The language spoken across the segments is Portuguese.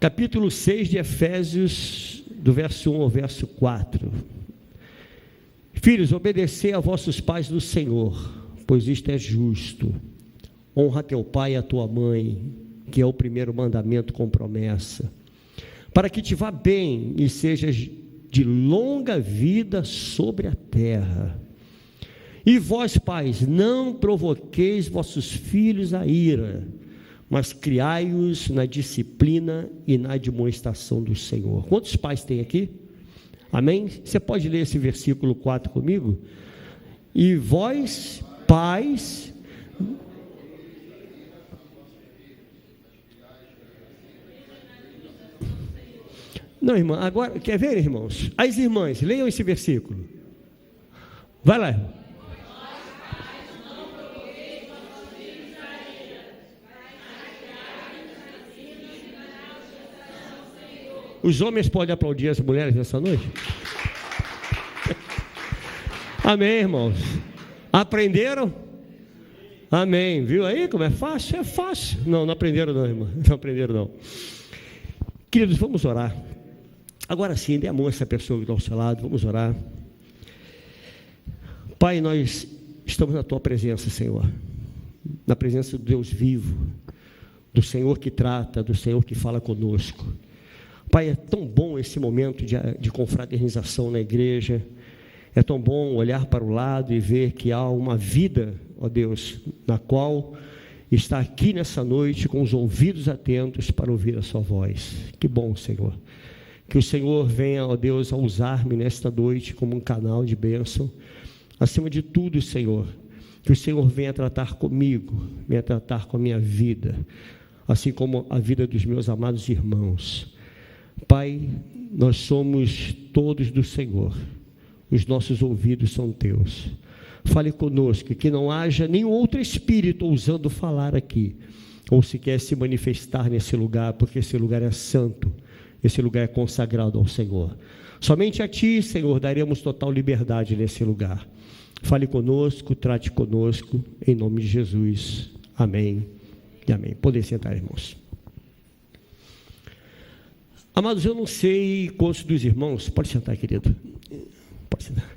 capítulo 6 de Efésios, do verso 1 ao verso 4. Filhos, obedecei a vossos pais no Senhor, pois isto é justo. Honra teu pai e a tua mãe, que é o primeiro mandamento com promessa, para que te vá bem e sejas de longa vida sobre a terra. E vós, pais, não provoqueis vossos filhos a ira, mas criai-os na disciplina e na admoestação do Senhor. Quantos pais tem aqui? Amém? Você pode ler esse versículo 4 comigo? E vós, pais... Não, irmã, agora, quer ver, irmãos? As irmãs, leiam esse versículo. Vai lá. Os homens podem aplaudir as mulheres nessa noite? Amém, irmãos. Aprenderam? Amém. Viu aí como é fácil? É fácil. Não aprenderam não, irmã. Não aprenderam não. Queridos, vamos orar. Agora sim, dê a mão a essa pessoa que está ao seu lado. Vamos orar. Pai, nós estamos na Tua presença, Senhor. Na presença do Deus vivo. Do Senhor que trata, do Senhor que fala conosco. Pai, é tão bom esse momento de confraternização na igreja, é tão bom olhar para o lado e ver que há uma vida, ó Deus, na qual está aqui nessa noite com os ouvidos atentos para ouvir a sua voz. Que bom, Senhor, que o Senhor venha, ó Deus, a usar-me nesta noite como um canal de bênção. Acima de tudo, Senhor, que o Senhor venha tratar comigo, venha tratar com a minha vida, assim como a vida dos meus amados irmãos. Pai, nós somos todos do Senhor, os nossos ouvidos são teus. Fale conosco, que não haja nenhum outro espírito ousando falar aqui, ou sequer se manifestar nesse lugar, porque esse lugar é santo, esse lugar é consagrado ao Senhor. Somente a Ti, Senhor, daremos total liberdade nesse lugar. Fale conosco, trate conosco, em nome de Jesus. Amém e amém. Podem sentar, irmãos. Amados, eu não sei quantos dos irmãos, pode sentar, querido, pode sentar.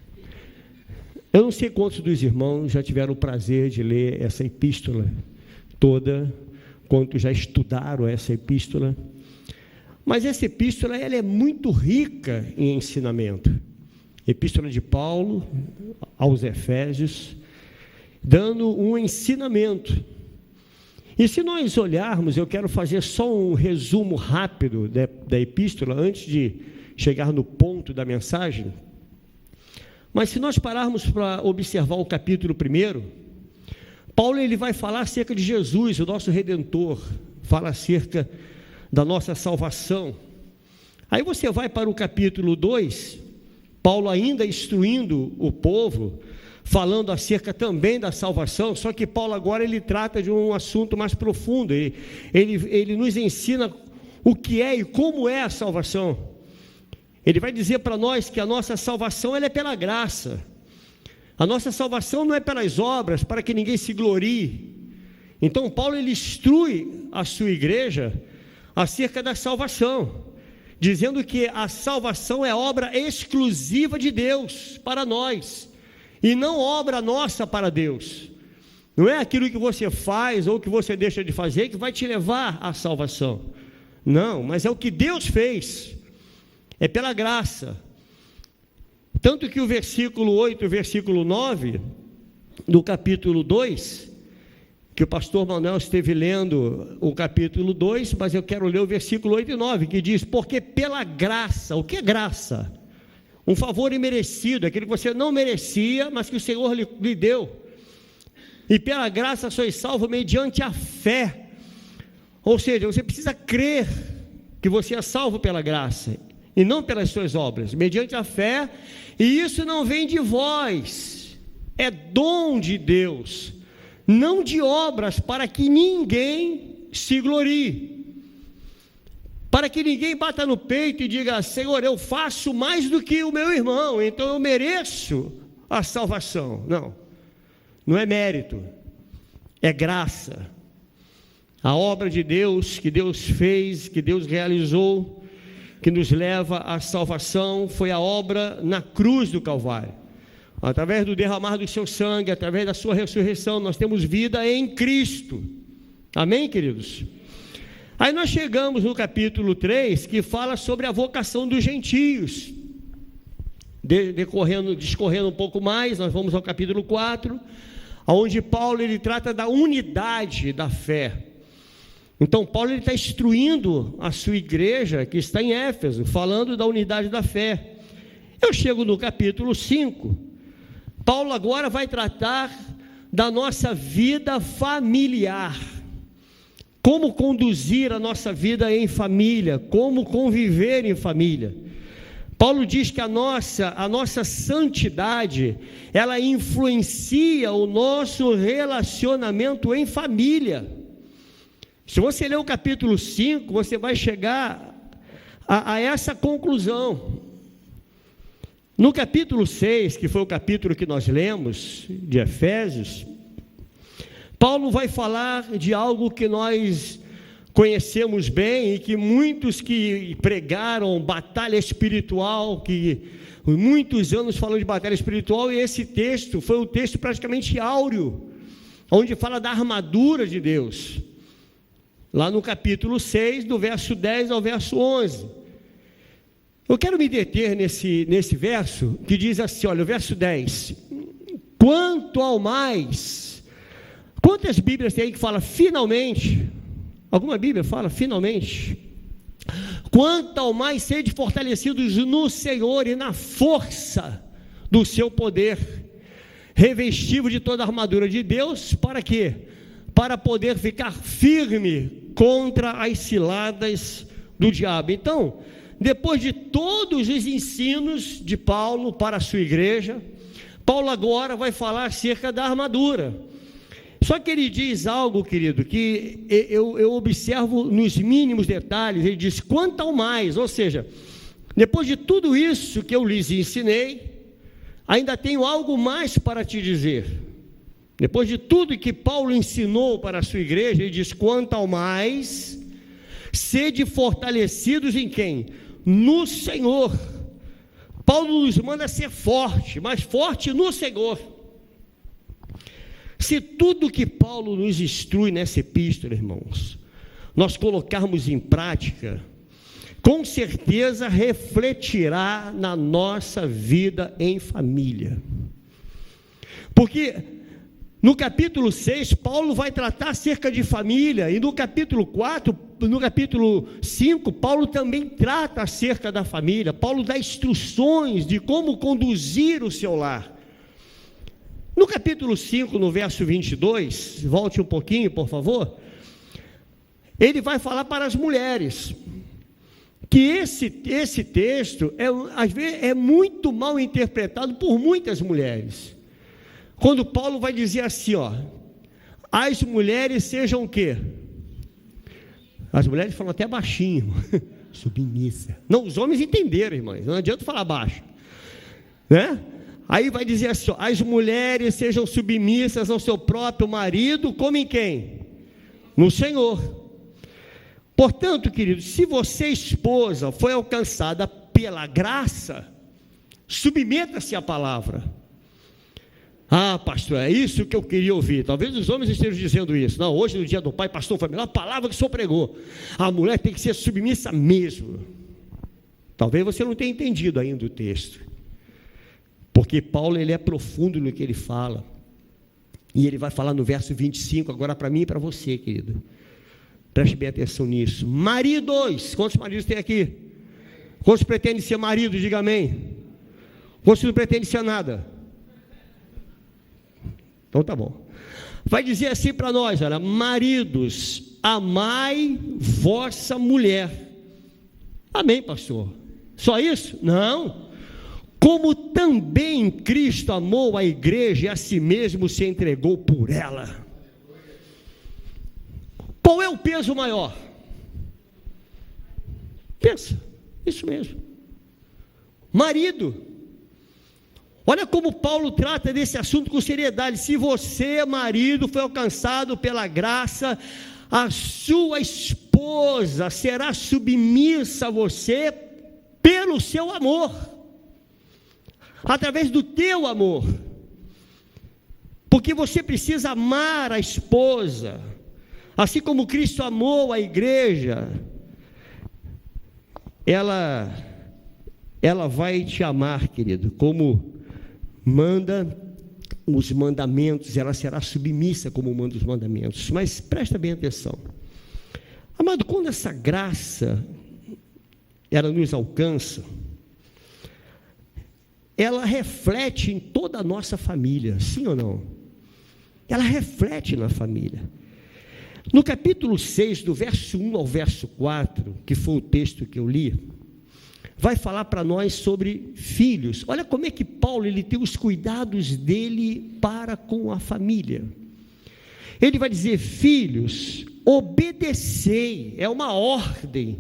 Eu não sei quantos dos irmãos já tiveram o prazer de ler essa epístola toda, quantos já estudaram essa epístola, mas essa epístola, ela é muito rica em ensinamento. Epístola de Paulo aos Efésios, dando um ensinamento. E se nós olharmos, eu quero fazer só um resumo rápido da epístola, antes de chegar no ponto da mensagem, mas se nós pararmos para observar o capítulo 1, Paulo ele vai falar acerca de Jesus, o nosso Redentor, fala acerca da nossa salvação. Aí você vai para o capítulo 2, Paulo ainda instruindo o povo, falando acerca também da salvação, só que Paulo agora ele trata de um assunto mais profundo, ele nos ensina o que é e como é a salvação. Ele vai dizer para nós que a nossa salvação ela é pela graça, a nossa salvação não é pelas obras, para que ninguém se glorie. Então Paulo ele instrui a sua igreja acerca da salvação, dizendo que a salvação é obra exclusiva de Deus para nós, e não obra nossa para Deus. Não é aquilo que você faz ou que você deixa de fazer que vai te levar à salvação. Não, mas é o que Deus fez. É pela graça. Tanto que o versículo 8 e o versículo 9 do capítulo 2, que o pastor Manuel esteve lendo o capítulo 2, mas eu quero ler o versículo 8 e 9, que diz: porque pela graça. O que é graça? Um favor imerecido, aquilo que você não merecia, mas que o Senhor lhe deu. E pela graça sois salvos mediante a fé. Ou seja, você precisa crer que você é salvo pela graça, e não pelas suas obras, mediante a fé, e isso não vem de vós, é dom de Deus, não de obras, para que ninguém se glorie. Para que ninguém bata no peito e diga: Senhor, eu faço mais do que o meu irmão, então eu mereço a salvação. Não, não é mérito, é graça. A obra de Deus, que Deus fez, que Deus realizou, que nos leva à salvação, foi a obra na cruz do Calvário. Através do derramar do seu sangue, através da sua ressurreição, nós temos vida em Cristo. Amém, queridos? Aí nós chegamos no capítulo 3, que fala sobre a vocação dos gentios. Discorrendo um pouco mais, nós vamos ao capítulo 4, onde Paulo ele trata da unidade da fé. Então Paulo está instruindo a sua igreja, que está em Éfeso, falando da unidade da fé. Eu chego no capítulo 5, Paulo agora vai tratar da nossa vida familiar, como conduzir a nossa vida em família, como conviver em família. Paulo diz que a nossa santidade, ela influencia o nosso relacionamento em família. Se você ler o capítulo 5, você vai chegar a essa conclusão. No capítulo 6, que foi o capítulo que nós lemos, de Efésios, Paulo vai falar de algo que nós conhecemos bem e que muitos que pregaram batalha espiritual, que muitos anos falam de batalha espiritual, e esse texto foi um texto praticamente áureo, onde fala da armadura de Deus, lá no capítulo 6, do verso 10 ao verso 11. Eu quero me deter nesse verso, que diz assim, olha, o verso 10, quanto ao mais, quantas Bíblias tem aí que fala finalmente? Alguma Bíblia fala finalmente? Quanto ao mais sede fortalecidos no Senhor e na força do seu poder, revestido de toda a armadura de Deus, para quê? Para poder ficar firme contra as ciladas do diabo. Então, depois de todos os ensinos de Paulo para a sua igreja, Paulo agora vai falar acerca da armadura. Só que ele diz algo, querido, que eu observo nos mínimos detalhes. Ele diz, quanto ao mais, ou seja, depois de tudo isso que eu lhes ensinei, ainda tenho algo mais para te dizer. Depois de tudo que Paulo ensinou para a sua igreja, ele diz, quanto ao mais, sede fortalecidos em quem? No Senhor. Paulo nos manda ser forte, mas forte no Senhor. Se tudo que Paulo nos instrui nessa epístola, irmãos, nós colocarmos em prática, com certeza refletirá na nossa vida em família. Porque no capítulo 6, Paulo vai tratar acerca de família, e no capítulo 5, Paulo também trata acerca da família. Paulo dá instruções de como conduzir o seu lar. No capítulo 5, no verso 22, volte um pouquinho, por favor, ele vai falar para as mulheres, que esse texto, às vezes, é muito mal interpretado por muitas mulheres. Quando Paulo vai dizer assim, ó, as mulheres sejam o quê? As mulheres falam até baixinho, submissa. Não, os homens entenderam, irmãs, não adianta falar baixo, né? Aí vai dizer assim, ó, as mulheres sejam submissas ao seu próprio marido, como em quem? No Senhor. Portanto, queridos, se você, esposa, foi alcançada pela graça, submeta-se à palavra. Ah, pastor, é isso que eu queria ouvir. Talvez os homens estejam dizendo isso. Não, hoje no dia do pai, pastor, foi a melhor palavra que o senhor pregou. A mulher tem que ser submissa mesmo. Talvez você não tenha entendido ainda o texto. Porque Paulo, ele é profundo no que ele fala. E ele vai falar no verso 25, agora para mim e para você, querido. Preste bem atenção nisso. Maridos, quantos maridos tem aqui? Quantos pretendem ser marido? Diga amém. Quantos não pretendem ser nada? Então tá bom. Vai dizer assim para nós, olha, maridos, amai vossa mulher. Amém, pastor? Só isso? Não. Como também Cristo amou a igreja e a si mesmo se entregou por ela. Qual é o peso maior? Pensa, isso mesmo. Marido. Olha como Paulo trata desse assunto com seriedade. Se você, marido, foi alcançado pela graça, a sua esposa será submissa a você pelo seu amor, através do teu amor, porque você precisa amar a esposa, assim como Cristo amou a igreja. Ela vai te amar, querido, como manda os mandamentos, ela será submissa como manda os mandamentos. Mas presta bem atenção, amado, quando essa graça ela nos alcança, ela reflete em toda a nossa família, sim ou não? Ela reflete na família. No capítulo 6, do verso 1 ao verso 4, que foi o texto que eu li, vai falar para nós sobre filhos. Olha como é que Paulo ele tem os cuidados dele para com a família. Ele vai dizer: filhos, obedecei, é uma ordem.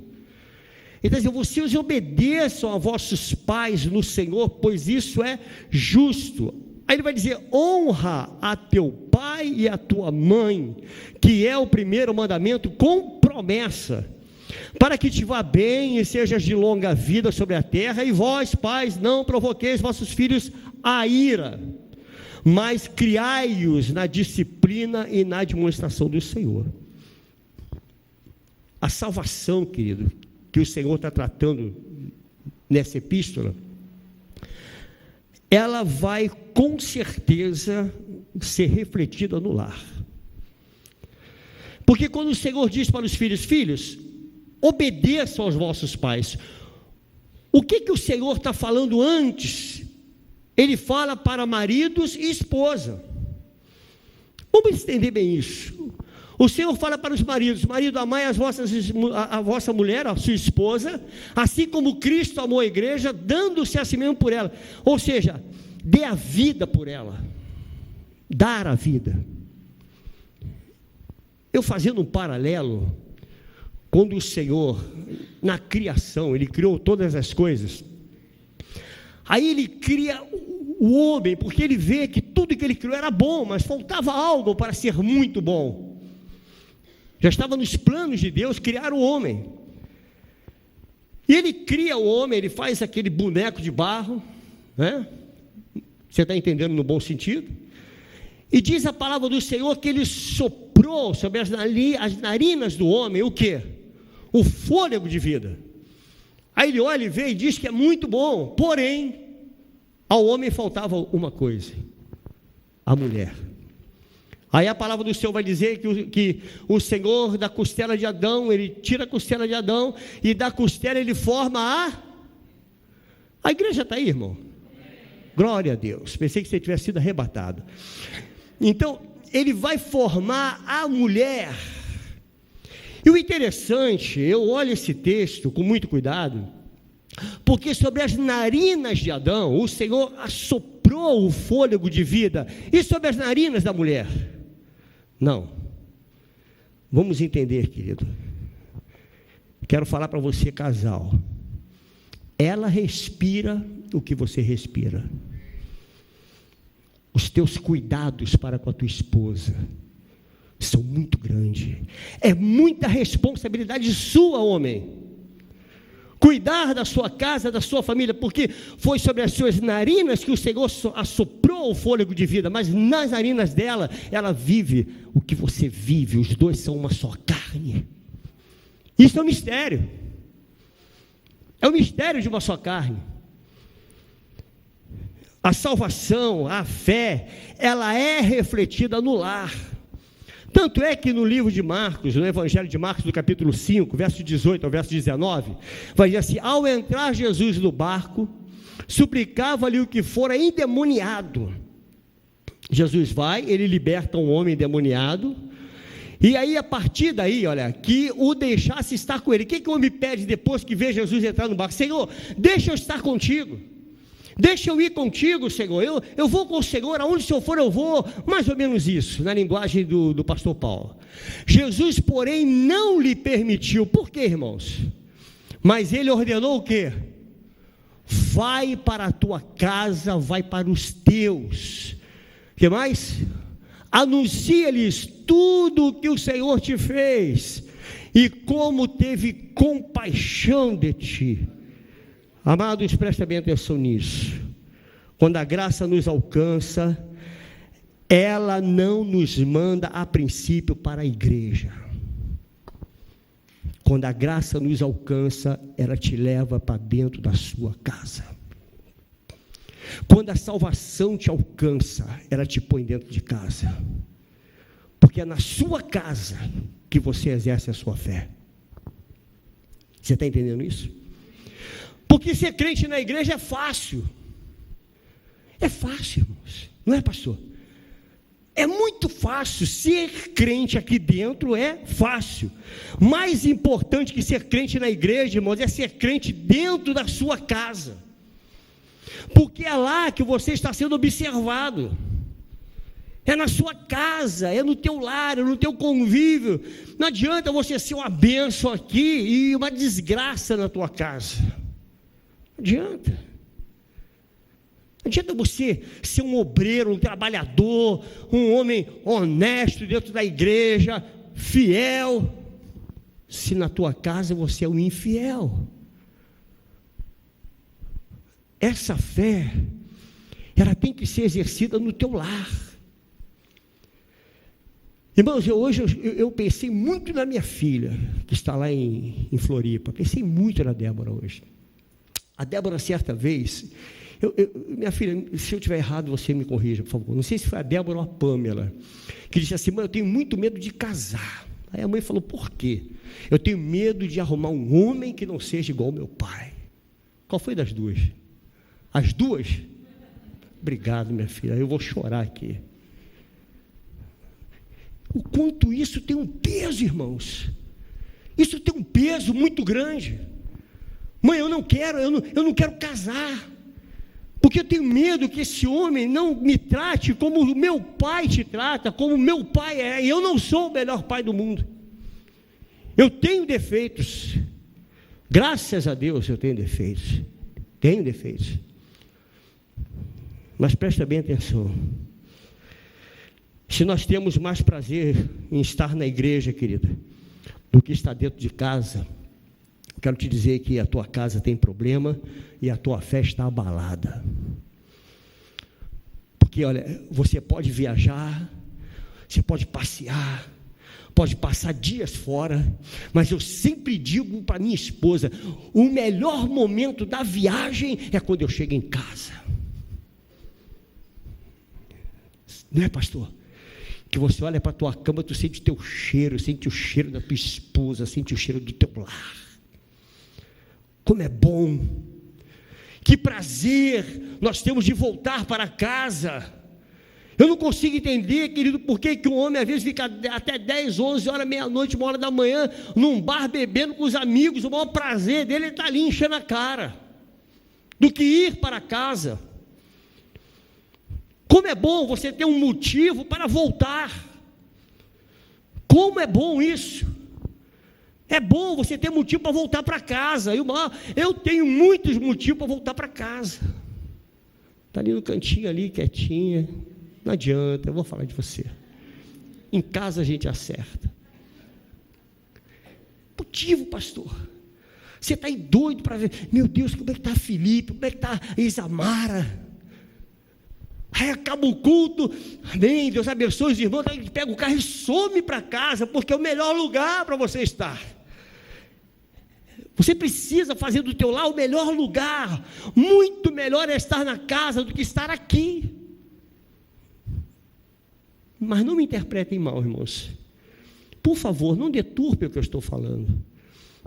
Ele vai dizer: vocês obedeçam a vossos pais no Senhor, pois isso é justo. Aí ele vai dizer: honra a teu pai e a tua mãe, que é o primeiro mandamento com promessa, para que te vá bem e sejas de longa vida sobre a terra. E vós, pais, não provoqueis vossos filhos a ira, mas criai-os na disciplina e na demonstração do Senhor. A salvação, querido, que o Senhor está tratando nessa epístola, ela vai com certeza ser refletida no lar. Porque quando o Senhor diz para os filhos: filhos, obedeçam aos vossos pais, o que o Senhor está falando antes? Ele fala para maridos e esposa. Vamos entender bem isso. O Senhor fala para os maridos: marido, amai a vossa mulher, a sua esposa, assim como Cristo amou a igreja, dando-se a si mesmo por ela. Ou seja, dê a vida por ela, dar a vida. Eu fazendo um paralelo, quando o Senhor, na criação, Ele criou todas as coisas, aí Ele cria o homem, porque Ele vê que tudo que Ele criou era bom, mas faltava algo para ser muito bom. Já estava nos planos de Deus criar o homem, e Ele cria o homem, Ele faz aquele boneco de barro, né? Você está entendendo no bom sentido? E diz a palavra do Senhor que Ele soprou sobre as narinas do homem o quê? O fôlego de vida. Aí Ele olha e vê e diz que é muito bom, porém ao homem faltava uma coisa: a mulher. Aí a palavra do Senhor vai dizer que o Senhor, da costela de Adão, Ele tira a costela de Adão, e da costela Ele forma a igreja. Está aí, irmão? Glória a Deus, pensei que você tivesse sido arrebatado. Então Ele vai formar a mulher. E o interessante, eu olho esse texto com muito cuidado, porque sobre as narinas de Adão, o Senhor assoprou o fôlego de vida, e sobre as narinas da mulher, não. Vamos entender, querido. Quero falar para você, casal, ela respira o que você respira. Os teus cuidados para com a tua esposa são muito grandes. É muita responsabilidade sua, homem, cuidar da sua casa, da sua família, porque foi sobre as suas narinas que o Senhor assoprou o fôlego de vida, mas nas narinas dela, ela vive o que você vive. Os dois são uma só carne. Isso é um mistério. É o mistério de uma só carne. A salvação, a fé, ela é refletida no lar. Tanto é que no livro de Marcos, no Evangelho de Marcos, no capítulo 5, verso 18 ao verso 19, vai dizer assim: ao entrar Jesus no barco, suplicava-lhe o que fora endemoniado. Jesus vai, Ele liberta um homem endemoniado, e aí a partir daí, olha, que o deixasse estar com Ele. O que o homem pede depois que vê Jesus entrar no barco? Senhor, deixa eu estar contigo. Deixa eu ir contigo, Senhor, eu vou com o Senhor, aonde o Senhor for eu vou, mais ou menos isso, na linguagem do pastor Paulo. Jesus, porém, não lhe permitiu. Por quê, irmãos? Mas Ele ordenou o quê? Vai para a tua casa, vai para os teus. O que mais? Anuncia-lhes tudo o que o Senhor te fez e como teve compaixão de ti. Amados, prestem bem atenção nisso. Quando a graça nos alcança, ela não nos manda a princípio para a igreja. Quando a graça nos alcança, ela te leva para dentro da sua casa. Quando a salvação te alcança, ela te põe dentro de casa. Porque é na sua casa que você exerce a sua fé. Você está entendendo isso? Porque ser crente na igreja é fácil. É fácil, irmãos. Não é, pastor? É muito fácil. Ser crente aqui dentro é fácil. Mais importante que ser crente na igreja, irmãos, é ser crente dentro da sua casa. Porque é lá que você está sendo observado. É na sua casa, é no teu lar, é no teu convívio. Não adianta você ser uma bênção aqui e uma desgraça na tua casa. Não adianta. Não adianta você ser um obreiro, um trabalhador, um homem honesto dentro da igreja, fiel, se na tua casa você é um infiel. Essa fé, ela tem que ser exercida no teu lar. Irmãos, hoje eu pensei muito na minha filha, que está lá em Floripa. Pensei muito na Débora hoje. A Débora, certa vez, minha filha, se eu estiver errado, você me corrija, por favor. Não sei se foi a Débora ou a Pâmela, que disse assim: mãe, eu tenho muito medo de casar. Aí a mãe falou: por quê? Eu tenho medo de arrumar um homem que não seja igual ao meu pai. Qual foi das duas? As duas? Obrigado, minha filha, eu vou chorar aqui. O quanto isso tem um peso, irmãos. Isso tem um peso muito grande. Mãe, eu não quero casar, porque eu tenho medo que esse homem não me trate como o meu pai te trata, como o meu pai é, e eu não sou o melhor pai do mundo. Eu tenho defeitos, graças a Deus eu tenho defeitos, mas presta bem atenção. Se nós temos mais prazer em estar na igreja, querida, do que estar dentro de casa, quero te dizer que a tua casa tem problema e a tua fé está abalada. Porque, olha, você pode viajar, você pode passear, pode passar dias fora, mas eu sempre digo para minha esposa: o melhor momento da viagem é quando eu chego em casa. Não é, pastor? Que você olha para a tua cama, tu sente o teu cheiro, sente o cheiro da tua esposa, sente o cheiro do teu lar. Como é bom, que prazer nós temos de voltar para casa. Eu não consigo entender, querido, por que um homem às vezes fica até 10, 11 horas, meia-noite, 1 hora da manhã, num bar bebendo com os amigos. O maior prazer dele é estar ali enchendo a cara, do que ir para casa. Como é bom você ter um motivo para voltar. Como é bom isso. É bom você ter motivo para voltar para casa. Eu tenho muitos motivos para voltar para casa. Está ali no cantinho, ali, quietinha. Não adianta, eu vou falar de você. Em casa a gente acerta. Motivo, pastor. Você está aí doido para ver. Meu Deus, como é que está Felipe? Como é que está a Isamara? Aí acaba o culto, amém, Deus abençoe os irmãos, aí pega o carro e some para casa, porque é o melhor lugar para você estar. Você precisa fazer do teu lar o melhor lugar. Muito melhor é estar na casa do que estar aqui. Mas não me interpretem mal, irmãos. Por favor, não deturpe o que eu estou falando.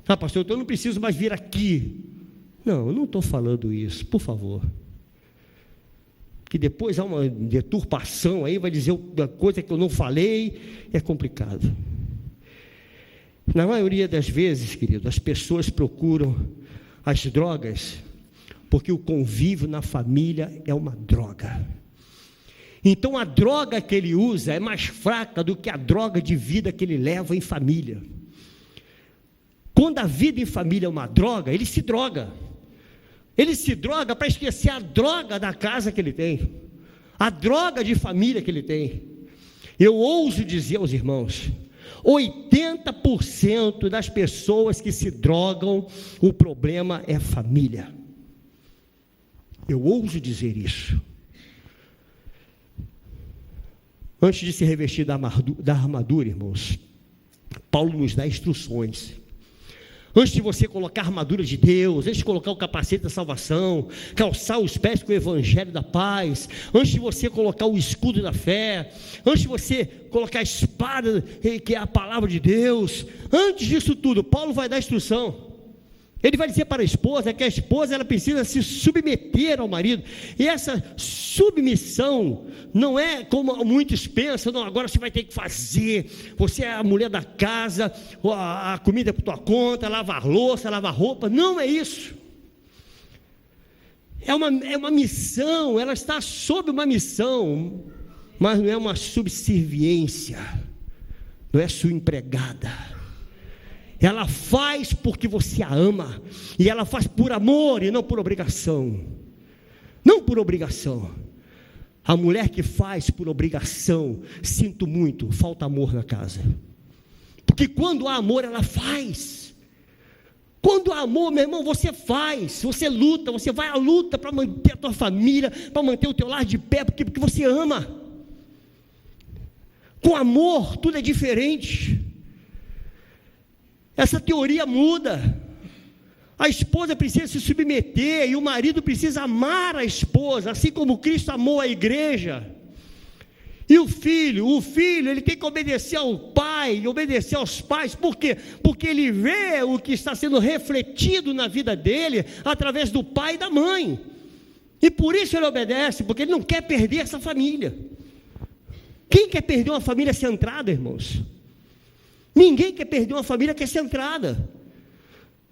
Ah, pastor, então eu não preciso mais vir aqui. Não, eu não estou falando isso, por favor. Que depois há uma deturpação aí, vai dizer uma coisa que eu não falei, é complicado. Na maioria das vezes, querido, as pessoas procuram as drogas, porque o convívio na família é uma droga. Então a droga que ele usa é mais fraca do que a droga de vida que ele leva em família. Quando a vida em família é uma droga, ele se droga. Ele se droga para esquecer a droga da casa que ele tem, a droga de família que ele tem. Eu ouso dizer aos irmãos, 80% das pessoas que se drogam, o problema é família. Eu ouso dizer isso. Antes de se revestir da armadura, irmãos, Paulo nos dá instruções. Antes de você colocar a armadura de Deus, antes de colocar o capacete da salvação, calçar os pés com o evangelho da paz, antes de você colocar o escudo da fé, antes de você colocar a espada, que é a palavra de Deus, antes disso tudo, Paulo vai dar instrução. Ele vai dizer para a esposa que a esposa ela precisa se submeter ao marido, e essa submissão não é como muitos pensam, não, agora você vai ter que fazer, você é a mulher da casa, a comida é por tua conta, lavar louça, lavar roupa, não é isso, é uma missão, ela está sob uma missão, mas não é uma subserviência, não é sua empregada. Ela faz porque você a ama, e ela faz por amor e não por obrigação. Não por obrigação. A mulher que faz por obrigação, sinto muito, falta amor na casa. Porque quando há amor, ela faz. Quando há amor, meu irmão, você faz, você luta, você vai à luta para manter a tua família, para manter o teu lar de pé, porque você ama. Com amor, tudo é diferente. Essa teoria muda. A esposa precisa se submeter e o marido precisa amar a esposa, assim como Cristo amou a igreja. E o filho ele tem que obedecer ao pai, obedecer aos pais. Por quê? Porque ele vê o que está sendo refletido na vida dele através do pai e da mãe. E por isso ele obedece, porque ele não quer perder essa família. Quem quer perder uma família centrada, irmãos? Ninguém quer perder uma família que é centrada.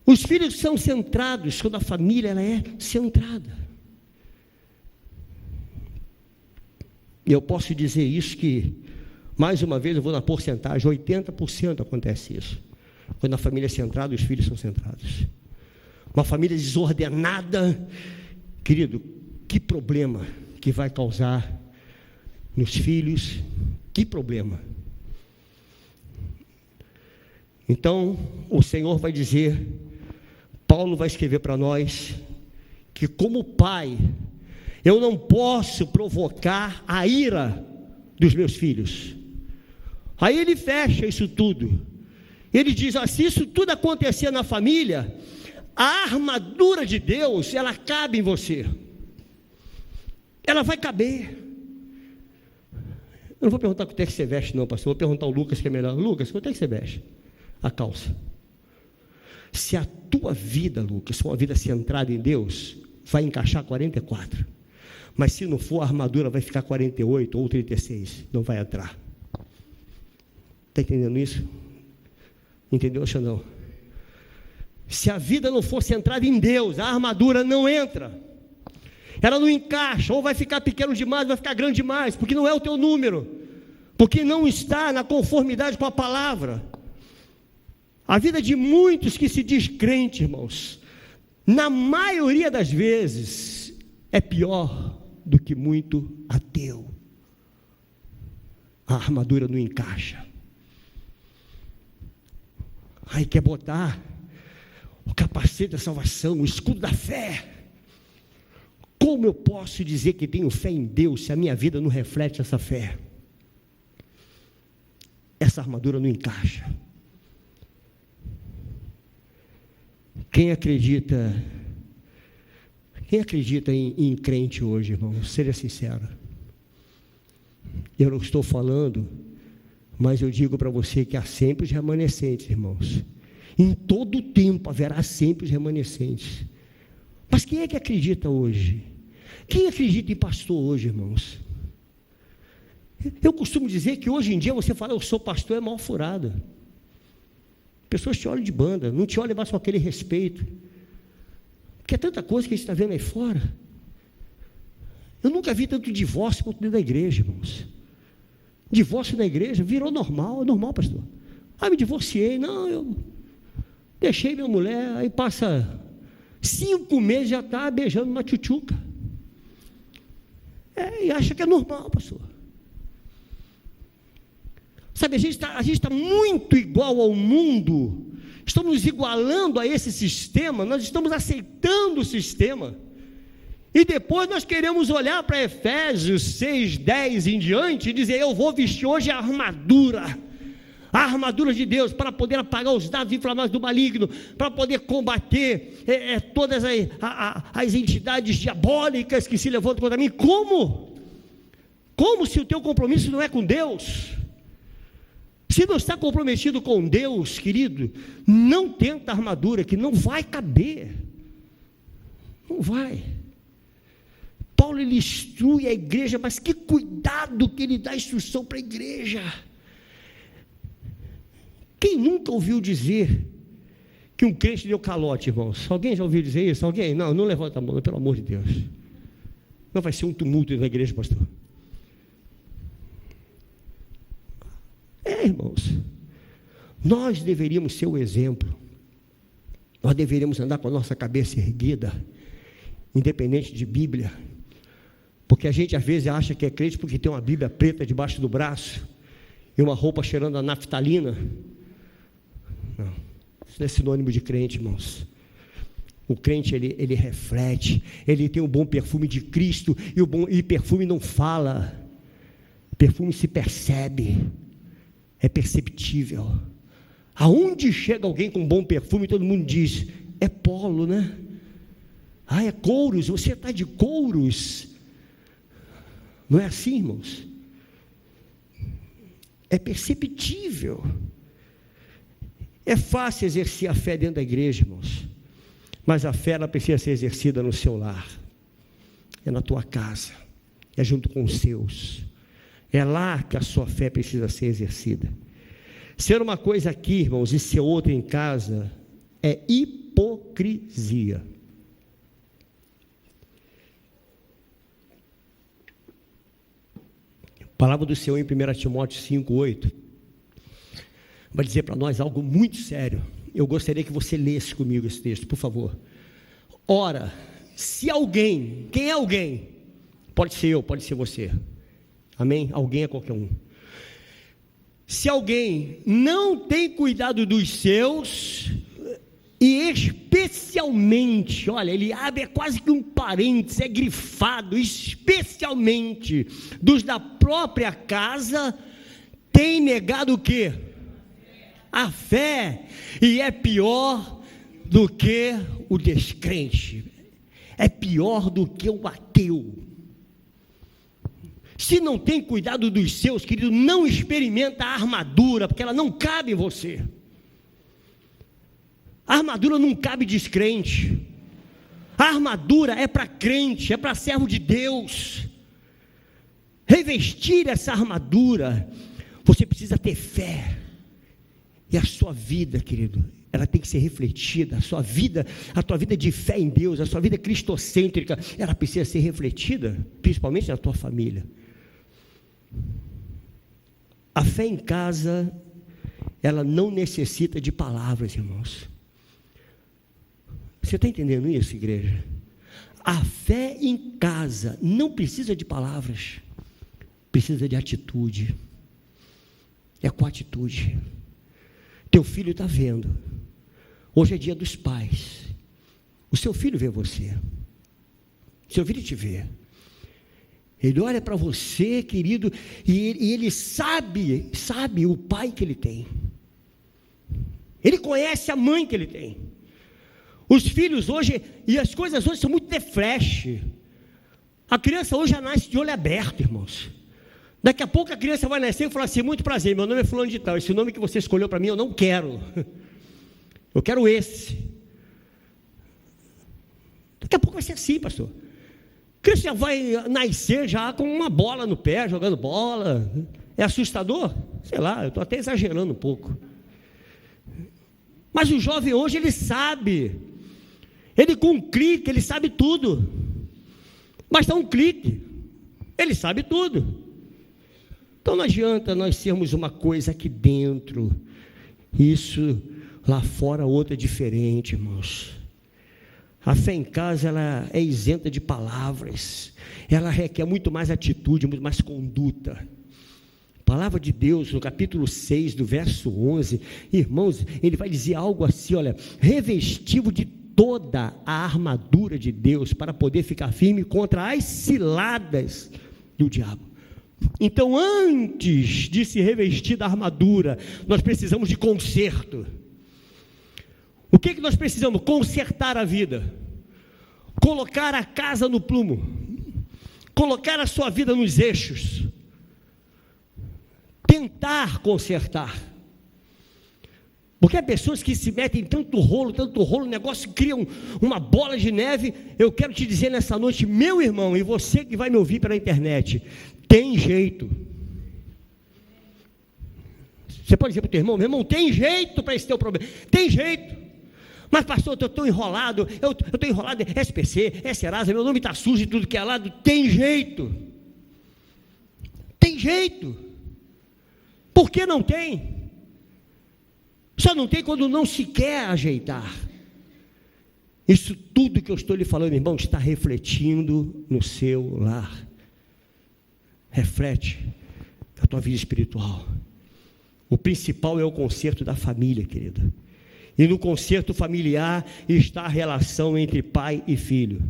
Os filhos são centrados quando a família ela é centrada. E eu posso dizer isso que, mais uma vez, eu vou na porcentagem, 80% acontece isso. Quando a família é centrada, os filhos são centrados. Uma família desordenada, querido, que problema que vai causar nos filhos, que problema. Então, o Senhor vai dizer, Paulo vai escrever para nós, que como pai, eu não posso provocar a ira dos meus filhos. Aí ele fecha isso tudo. Ele diz, se isso tudo acontecer na família, a armadura de Deus, ela cabe em você. Ela vai caber. Eu não vou perguntar quanto é que você veste não, pastor. Vou perguntar ao Lucas que é melhor. Lucas, quanto é que você veste? A calça. Se a tua vida, Lucas, for uma vida centrada em Deus, vai encaixar 44. Mas se não for, a armadura vai ficar 48 ou 36. Não vai entrar. Está entendendo isso? Entendeu, Xandão? Se a vida não for centrada em Deus, a armadura não entra. Ela não encaixa, ou vai ficar pequeno demais, ou vai ficar grande demais, porque não é o teu número. Porque não está na conformidade com a palavra. A vida de muitos que se diz crente, irmãos, na maioria das vezes, é pior do que muito ateu. A armadura não encaixa. Aí quer botar o capacete da salvação, o escudo da fé. Como eu posso dizer que tenho fé em Deus se a minha vida não reflete essa fé? Essa armadura não encaixa. Quem acredita em crente hoje, irmão? Seja sincero. Eu não estou falando, mas eu digo para você que há sempre os remanescentes, irmãos. Em todo o tempo haverá sempre os remanescentes. Mas quem é que acredita hoje? Quem acredita em pastor hoje, irmãos? Eu costumo dizer que hoje em dia você fala, eu sou pastor, é mal furado. Pessoas te olham de banda, não te olham mais com aquele respeito. Porque é tanta coisa que a gente está vendo aí fora. Eu nunca vi tanto divórcio quanto dentro da igreja, irmãos. Divórcio na igreja virou normal, é normal, pastor. Me divorciei, não, eu deixei minha mulher, aí passa 5 meses, já está beijando uma tchutchuca. E acha que é normal, pastor. Sabe, a gente está muito igual ao mundo, estamos nos igualando a esse sistema, nós estamos aceitando o sistema, e depois nós queremos olhar para Efésios 6, 10 em diante, e dizer, eu vou vestir hoje a armadura de Deus, para poder apagar os dados inflamados do maligno, para poder combater todas as entidades diabólicas que se levantam contra mim. Como se o teu compromisso não é com Deus? Se não está comprometido com Deus, querido, não tenta armadura, que não vai caber, não vai. Paulo, ele instrui a igreja, mas que cuidado que ele dá instrução para a igreja. Quem nunca ouviu dizer que um crente deu calote, irmãos? Alguém já ouviu dizer isso? Alguém? Não levanta a mão, pelo amor de Deus. Não vai ser um tumulto na igreja, pastor. Irmãos, nós deveríamos ser o exemplo, nós deveríamos andar com a nossa cabeça erguida, independente de Bíblia, porque a gente às vezes acha que é crente porque tem uma Bíblia preta debaixo do braço, e uma roupa cheirando a naftalina. Não, isso não é sinônimo de crente, irmãos. O crente, ele reflete, ele tem o bom perfume de Cristo, e perfume não fala, perfume se percebe, é perceptível. Aonde chega alguém com bom perfume, todo mundo diz, é Polo, né? É couros, você está de couros. Não é assim, irmãos? É perceptível. É fácil exercer a fé dentro da igreja, irmãos, mas a fé, ela precisa ser exercida no seu lar, é na tua casa, é junto com os seus, é lá que a sua fé precisa ser exercida. Ser uma coisa aqui, irmãos, e ser outra em casa, é hipocrisia. A palavra do Senhor em 1 Timóteo 5:8 vai dizer para nós algo muito sério. Eu gostaria que você lesse comigo esse texto, por favor. Ora, se alguém, quem é alguém? Pode ser eu, pode ser você. Amém? Alguém é qualquer um. Se alguém não tem cuidado dos seus, e especialmente, olha, ele abre quase que um parênteses, é grifado, especialmente dos da própria casa, tem negado o quê? A fé, e é pior do que o descrente, é pior do que o ateu. Se não tem cuidado dos seus, querido, não experimenta a armadura, porque ela não cabe em você. A armadura não cabe descrente, a armadura é para crente, é para servo de Deus. Revestir essa armadura, você precisa ter fé, e a sua vida, querido, ela tem que ser refletida, a tua vida de fé em Deus, a sua vida cristocêntrica, ela precisa ser refletida, principalmente na tua família. A fé em casa, ela não necessita de palavras, irmãos. Você está entendendo isso, igreja? A fé em casa não precisa de palavras, precisa de atitude. É com atitude. Teu filho está vendo. Hoje é dia dos pais. O seu filho vê você. O seu filho te vê. Ele olha para você, querido, e ele sabe o pai que ele tem. Ele conhece a mãe que ele tem. Os filhos hoje, e as coisas hoje são muito de flash. A criança hoje já nasce de olho aberto, irmãos. Daqui a pouco a criança vai nascer e falar assim, muito prazer, meu nome é fulano de tal, esse nome que você escolheu para mim eu não quero. Eu quero esse. Daqui a pouco vai ser assim, pastor. A criança já vai nascer já com uma bola no pé, jogando bola. É assustador? Sei lá, eu estou até exagerando um pouco. Mas o jovem hoje, ele sabe. Ele com um clique, ele sabe tudo. Basta um clique, ele sabe tudo. Então não adianta nós sermos uma coisa aqui dentro, isso lá fora outra diferente, irmãos. A fé em casa, ela é isenta de palavras, ela requer muito mais atitude, muito mais conduta. palavra de Deus, no capítulo 6, do verso 11, irmãos, ele vai dizer algo assim, olha, revestido de toda a armadura de Deus, para poder ficar firme contra as ciladas do diabo. Então, antes de se revestir da armadura, nós precisamos de conserto. O que nós precisamos? Consertar a vida, colocar a casa no prumo, colocar a sua vida nos eixos, tentar consertar. Porque há pessoas que se metem em tanto rolo, o negócio cria uma bola de neve. Eu quero te dizer nessa noite, meu irmão, e você que vai me ouvir pela internet, tem jeito. Você pode dizer para o teu irmão, meu irmão, tem jeito para esse teu problema, tem jeito. Mas pastor, eu estou enrolado, eu estou enrolado, SPC, Serasa, meu nome está sujo de tudo que é lado. Tem jeito. Tem jeito. Por que não tem? Só não tem quando não se quer ajeitar. Isso tudo que eu estou lhe falando, irmão, está refletindo no seu lar. Reflete a tua vida espiritual. O principal é o conserto da família, querido. E no conserto familiar está a relação entre pai e filho.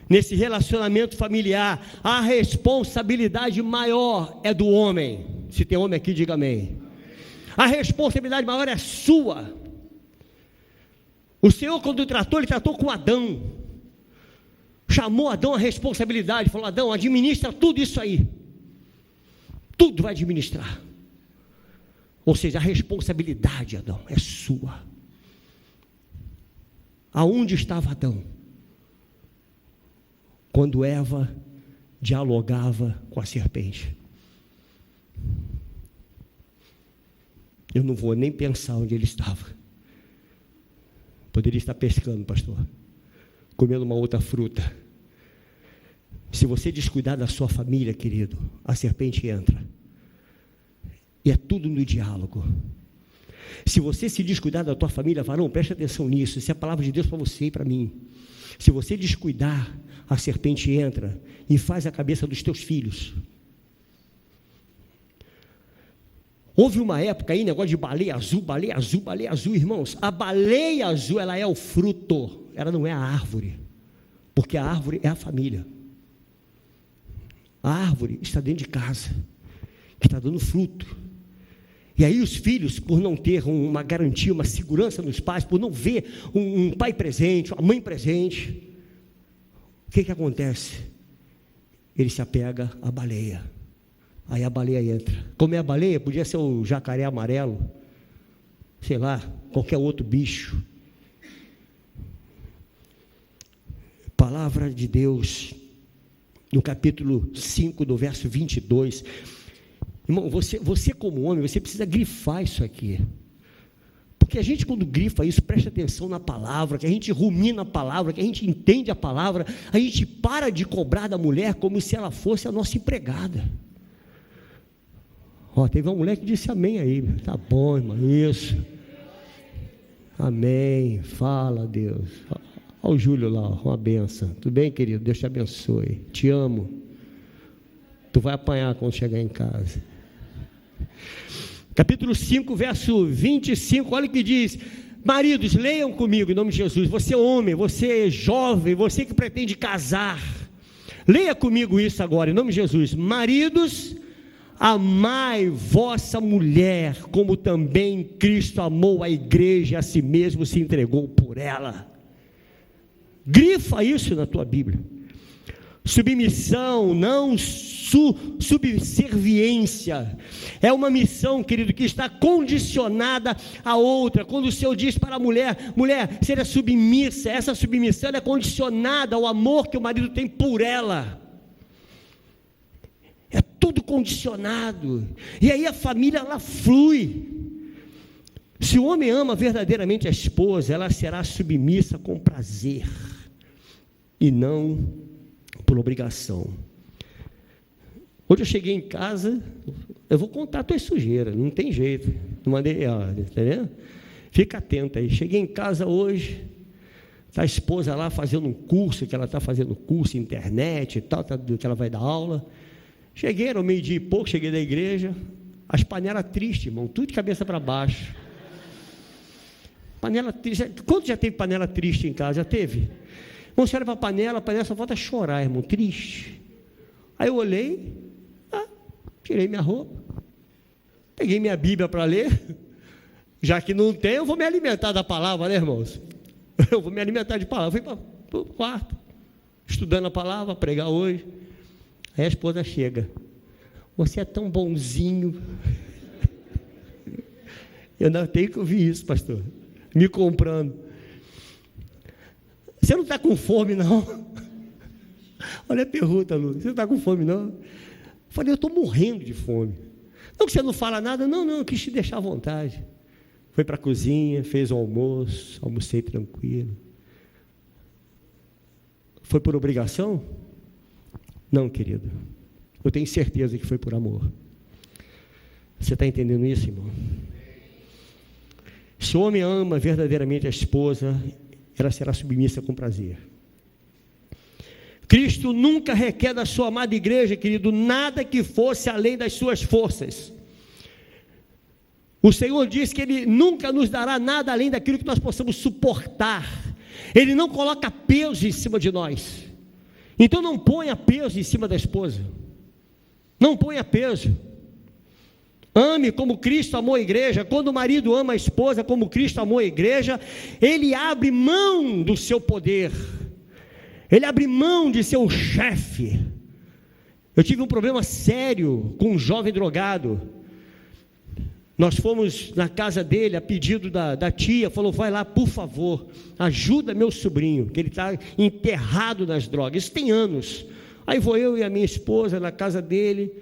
Nesse relacionamento familiar, a responsabilidade maior é do homem. Se tem homem aqui, diga amém. A responsabilidade maior é sua. O Senhor, quando tratou, Ele tratou com Adão. Chamou Adão a responsabilidade. Falou, Adão, administra tudo isso aí. Tudo vai administrar. Ou seja, a responsabilidade, Adão, é sua. Aonde estava Adão? Quando Eva dialogava com a serpente. Eu não vou nem pensar onde ele estava. Poderia estar pescando, pastor, comendo uma outra fruta. Se você descuidar da sua família, querido, a serpente entra. E é tudo no diálogo. Se você se descuidar da tua família, varão, preste atenção nisso, isso é a palavra de Deus para você e para mim. Se você descuidar, a serpente entra e faz a cabeça dos teus filhos. Houve uma época aí, negócio de baleia azul, irmãos. A baleia azul, ela é o fruto, ela não é a árvore, porque a árvore é a família. A árvore está dentro de casa, que está dando fruto. E aí os filhos, por não ter uma garantia, uma segurança nos pais, por não ver um pai presente, uma mãe presente, o que acontece? Ele se apega à baleia. Aí a baleia entra. Como é a baleia? Podia ser o jacaré amarelo, sei lá, qualquer outro bicho. Palavra de Deus, no capítulo 5, do verso 22. Irmão, você como homem, você precisa grifar isso aqui. Porque a gente, quando grifa isso, presta atenção na palavra, que a gente rumina a palavra, que a gente entende a palavra, a gente para de cobrar da mulher como se ela fosse a nossa empregada. Teve uma mulher que disse amém aí. Tá bom, irmão, isso. Amém, fala Deus. Olha o Júlio lá, uma benção. Tudo bem, querido? Deus te abençoe. Te amo. Tu vai apanhar quando chegar em casa. Capítulo 5, verso 25, olha o que diz. Maridos, leiam comigo em nome de Jesus. Você é homem, você é jovem, você que pretende casar. Leia comigo isso agora, em nome de Jesus. Maridos, amai vossa mulher, como também Cristo amou a igreja e a si mesmo se entregou por ela. Grifa isso na tua Bíblia. Submissão, não subserviência. É uma missão, querido, que está condicionada a outra. Quando o Senhor diz para a mulher, mulher, seja submissa, essa submissão é condicionada ao amor que o marido tem por ela. É tudo condicionado. E aí a família, ela flui. Se o homem ama verdadeiramente a esposa, ela será submissa com prazer e não por obrigação. Hoje eu cheguei em casa, eu vou contar a tua sujeira, não tem jeito, não mandei, entendeu? Fica atento aí. Cheguei em casa hoje, está a esposa lá fazendo um curso, que ela está fazendo curso, internet e tal, que ela vai dar aula. Cheguei, era 12:30 e pouco, cheguei da igreja, as panelas tristes, irmão, tudo de cabeça para baixo. Panela triste. Quanto já teve panela triste em casa? Já teve? Irmão, você olha para a panela só falta chorar, irmão, triste. Aí eu olhei, tirei minha roupa, peguei minha Bíblia para ler, já que não tem, eu vou me alimentar da palavra, né, irmãos? Eu vou me alimentar de palavra. Fui para o quarto, estudando a palavra, pregar hoje. Aí a esposa chega, você é tão bonzinho. Eu não tenho que ouvir isso, pastor, me comprando. Você não está com fome, não? Olha a pergunta, Lu, você não está com fome, não? Eu falei, eu estou morrendo de fome. Não que você não fala nada, não, eu quis te deixar à vontade. Foi para a cozinha, fez o almoço, almocei tranquilo. Foi por obrigação? Não, querido. Eu tenho certeza que foi por amor. Você está entendendo isso, irmão? Se o homem ama verdadeiramente a esposa, ela será submissa com prazer. Cristo nunca requer da sua amada igreja, querido, nada que fosse além das suas forças. O Senhor diz que Ele nunca nos dará nada além daquilo que nós possamos suportar. Ele não coloca peso em cima de nós. Então não ponha peso em cima da esposa. Não ponha peso. Ame como Cristo amou a igreja. Quando o marido ama a esposa como Cristo amou a igreja, ele abre mão do seu poder. Ele abre mão de ser o chefe. Eu tive um problema sério com um jovem drogado. Nós fomos na casa dele, a pedido da tia, falou, vai lá, por favor, ajuda meu sobrinho, que ele está enterrado nas drogas, isso tem anos. Aí vou eu e a minha esposa na casa dele,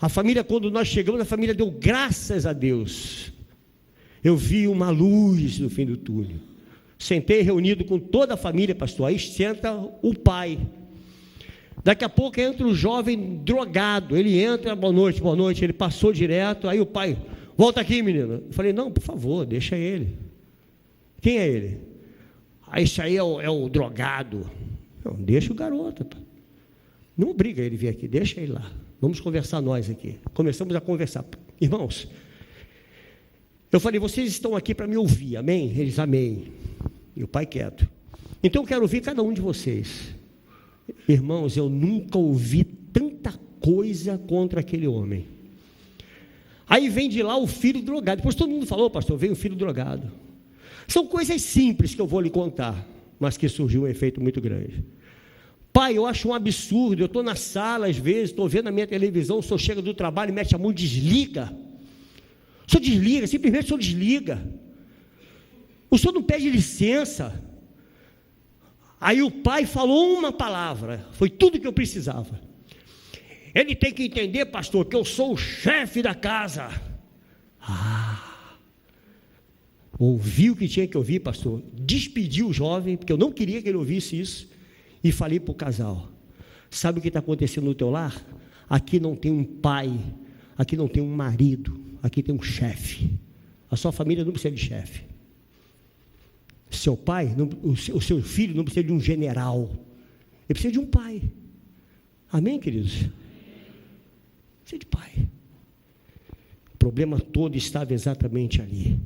a família, quando nós chegamos, a família deu graças a Deus. Eu vi uma luz no fim do túnel. Sentei reunido com toda a família, pastor, aí senta o pai. Daqui a pouco entra o jovem drogado, ele entra, boa noite, ele passou direto, aí o pai... Volta aqui, menino. Eu falei, não, por favor, deixa ele. Quem é ele? Isso aí é o drogado. Não, deixa o garoto. Não obriga ele a vir aqui, deixa ele lá. Vamos conversar nós aqui. Começamos a conversar. Irmãos, eu falei, vocês estão aqui para me ouvir, amém? Eles, amém. E o pai quieto. Então eu quero ouvir cada um de vocês. Irmãos, eu nunca ouvi tanta coisa contra aquele homem. Aí vem de lá o filho drogado. Depois todo mundo falou, pastor, veio o filho drogado. São coisas simples que eu vou lhe contar, mas que surgiu um efeito muito grande. Pai, eu acho um absurdo, eu estou na sala às vezes, estou vendo a minha televisão, o senhor chega do trabalho e mete a mão e desliga. O senhor desliga, simplesmente o senhor desliga. O senhor não pede licença. Aí o pai falou uma palavra, foi tudo que eu precisava. Ele tem que entender, pastor, que eu sou o chefe da casa. Ouvi o que tinha que ouvir, pastor. Despedi o jovem, porque eu não queria que ele ouvisse isso. E falei para o casal, sabe o que está acontecendo no teu lar? Aqui não tem um pai, aqui não tem um marido, aqui tem um chefe. A sua família não precisa de chefe. Seu pai, o seu filho não precisa de um general. Ele precisa de um pai. Amém, queridos? Precisa de pai. O problema todo estava exatamente ali.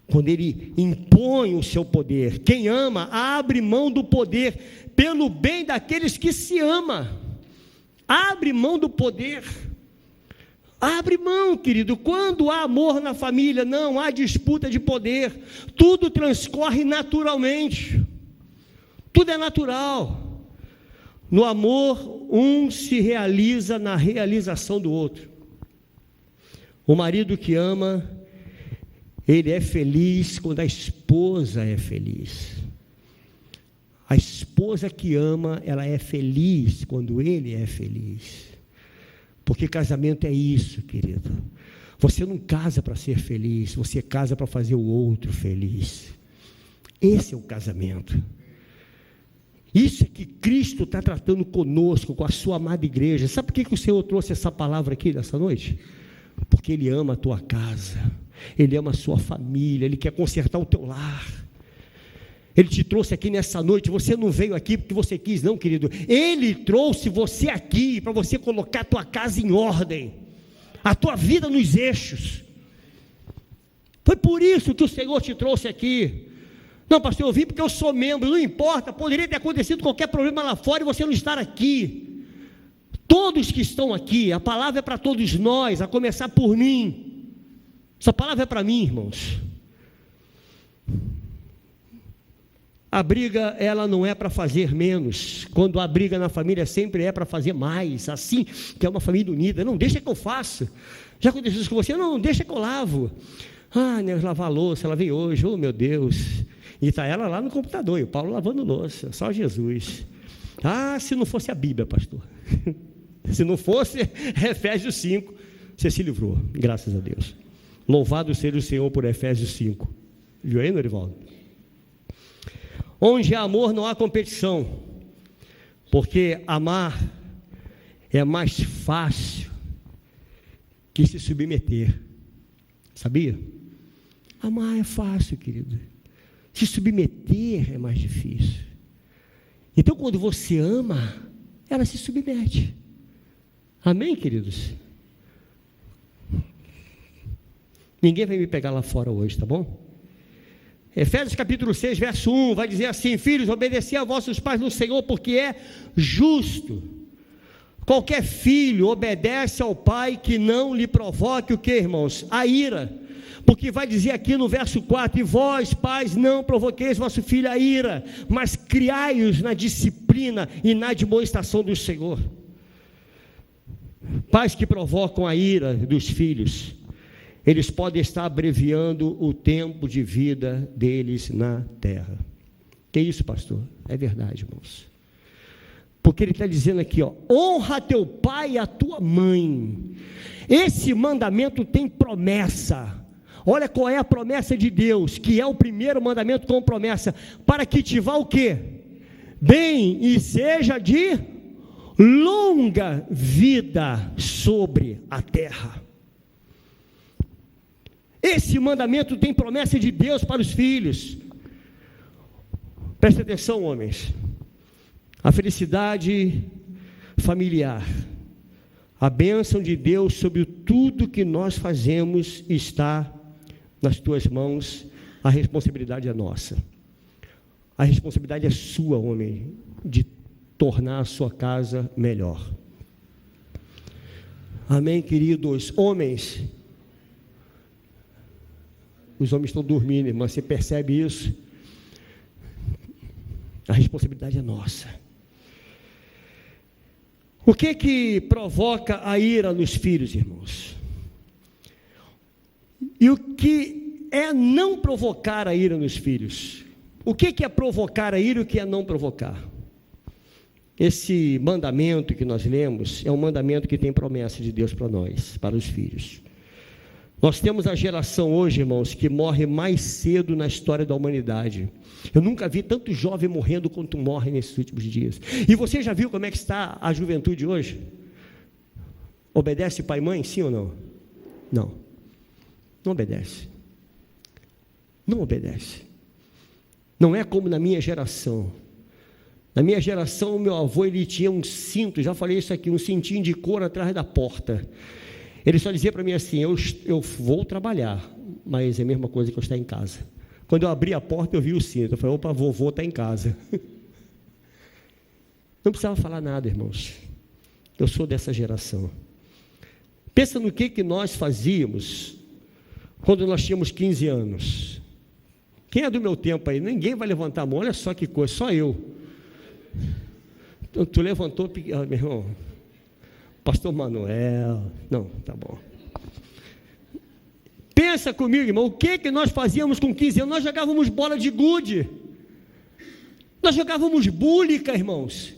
Quando ele impõe o seu poder. Quem ama, abre mão do poder pelo bem daqueles que se ama. Abre mão do poder. Abre mão, querido. Quando há amor na família, não há disputa de poder. Tudo transcorre naturalmente. Tudo é natural. No amor, um se realiza na realização do outro. O marido que ama, ele é feliz quando a esposa é feliz. A esposa que ama, ela é feliz quando ele é feliz. Porque casamento é isso, querido. Você não casa para ser feliz, você casa para fazer o outro feliz. Esse é o casamento. Isso é que Cristo está tratando conosco, com a sua amada igreja. Sabe por que o Senhor trouxe essa palavra aqui nessa noite? Porque Ele ama a tua casa, Ele ama a sua família, Ele quer consertar o teu lar. Ele te trouxe aqui nessa noite. Você não veio aqui porque você quis, não, querido. Ele trouxe você aqui para você colocar a tua casa em ordem, a tua vida nos eixos. Foi por isso que o Senhor te trouxe aqui. Não, pastor, eu vim porque eu sou membro. Não importa, poderia ter acontecido qualquer problema lá fora e você não estar aqui. Todos que estão aqui, a palavra é para todos nós, a começar por mim. Essa palavra é para mim, irmãos. A briga, ela não é para fazer menos. Quando a briga na família sempre é para fazer mais. Assim que é uma família unida. Não, deixa que eu faça. Já aconteceu isso com você? Não, deixa que eu lavo. Ah, né, lavar a louça, ela veio hoje, oh meu Deus. E está ela lá no computador, e o Paulo lavando louça, só Jesus. Ah, se não fosse a Bíblia, pastor. Se não fosse Efésios 5, você se livrou, graças a Deus. Louvado seja o Senhor por Efésios 5. Viu aí, Norivaldo? Onde há amor não há competição, porque amar é mais fácil que se submeter. Sabia? Amar é fácil, querido. Se submeter é mais difícil. Então, quando você ama, ela se submete. Amém, queridos? Ninguém vai me pegar lá fora hoje, tá bom? Efésios capítulo 6, verso 1, vai dizer assim: filhos, obedecei a vossos pais no Senhor, porque é justo. Qualquer filho obedece ao pai que não lhe provoque o que, irmãos? A ira. Porque vai dizer aqui no verso 4, e vós, pais, não provoqueis vosso filho a ira, mas criai-os na disciplina e na admoestação do Senhor. Pais que provocam a ira dos filhos, eles podem estar abreviando o tempo de vida deles na terra. Que isso, pastor? É verdade, irmãos. Porque ele está dizendo aqui, ó, honra teu pai e a tua mãe. Esse mandamento tem promessa. Olha qual é a promessa de Deus, que é o primeiro mandamento com promessa, para que te vá o quê? Bem, e seja de longa vida sobre a terra. Esse mandamento tem promessa de Deus para os filhos. Preste atenção, homens. A felicidade familiar, a bênção de Deus sobre tudo que nós fazemos está nas tuas mãos. A responsabilidade é nossa. A responsabilidade é sua, homem, de tornar a sua casa melhor. Amém, queridos? Homens, os homens estão dormindo, irmã, você percebe isso? A responsabilidade é nossa. O que provoca a ira nos filhos, irmãos? E o que é não provocar a ira nos filhos? O que é provocar a ira e o que é não provocar? Esse mandamento que nós lemos é um mandamento que tem promessa de Deus para nós, para os filhos. Nós temos a geração hoje, irmãos, que morre mais cedo na história da humanidade. Eu nunca vi tanto jovem morrendo quanto morre nesses últimos dias. E você já viu como é que está a juventude hoje? Obedece pai e mãe, sim ou não? Não. Não obedece. Não obedece. Não é como na minha geração. Na minha geração, o meu avô, ele tinha um cinto, já falei isso aqui, um cintinho de couro atrás da porta. Ele só dizia para mim assim, eu vou trabalhar, mas é a mesma coisa que eu estar em casa. Quando eu abri a porta, eu vi o cinto, eu falei, opa, vovô está em casa. Não precisava falar nada, irmãos. Eu sou dessa geração. Pensa no que nós fazíamos quando nós tínhamos 15 anos. Quem é do meu tempo aí? Ninguém vai levantar a mão, olha só que coisa, só eu. Então, tu levantou, meu irmão, pastor Manuel, não, tá bom. Pensa comigo, irmão, o que nós fazíamos com 15 anos? Nós jogávamos bola de gude, nós jogávamos búlica, irmãos.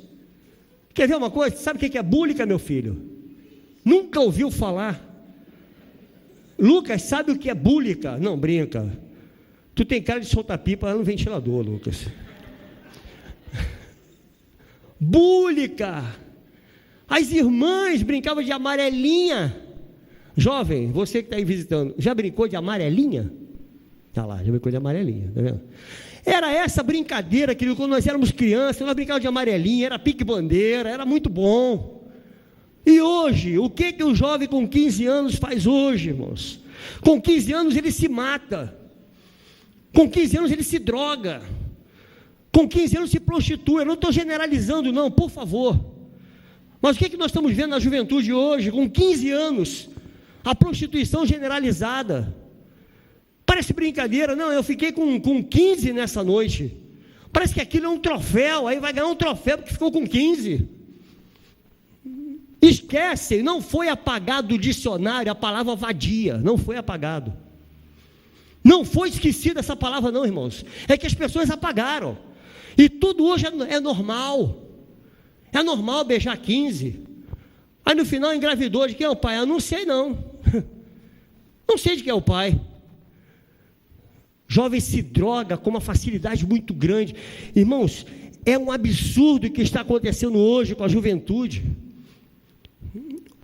Quer ver uma coisa? Sabe o que é búlica, meu filho? Nunca ouviu falar? Lucas, sabe o que é búlica? Não, brinca. Tu tem cara de soltar pipa lá no ventilador, Lucas. Búlica. As irmãs brincavam de amarelinha. Jovem, você que está aí visitando, já brincou de amarelinha? Está lá, já brincou de amarelinha, tá vendo? Era essa brincadeira, querido, quando nós éramos crianças, nós brincávamos de amarelinha, era pique-bandeira, era muito bom. E hoje, o que o jovem com 15 anos faz hoje, irmãos? Com 15 anos ele se mata, com 15 anos ele se droga, com 15 anos se prostitui. Eu não estou generalizando não, por favor, mas o que nós estamos vendo na juventude hoje, com 15 anos, a prostituição generalizada. Parece brincadeira, não, eu fiquei com 15 nessa noite, parece que aquilo é um troféu, aí vai ganhar um troféu porque ficou com 15, esquece, não foi apagado do dicionário a palavra vadia, não foi apagado, não foi esquecida essa palavra não, irmãos, é que as pessoas apagaram, e tudo hoje é normal beijar 15, aí no final engravidou, de quem é o pai? Eu não sei não sei de quem é o pai. Jovem se droga com uma facilidade muito grande. Irmãos, é um absurdo o que está acontecendo hoje com a juventude.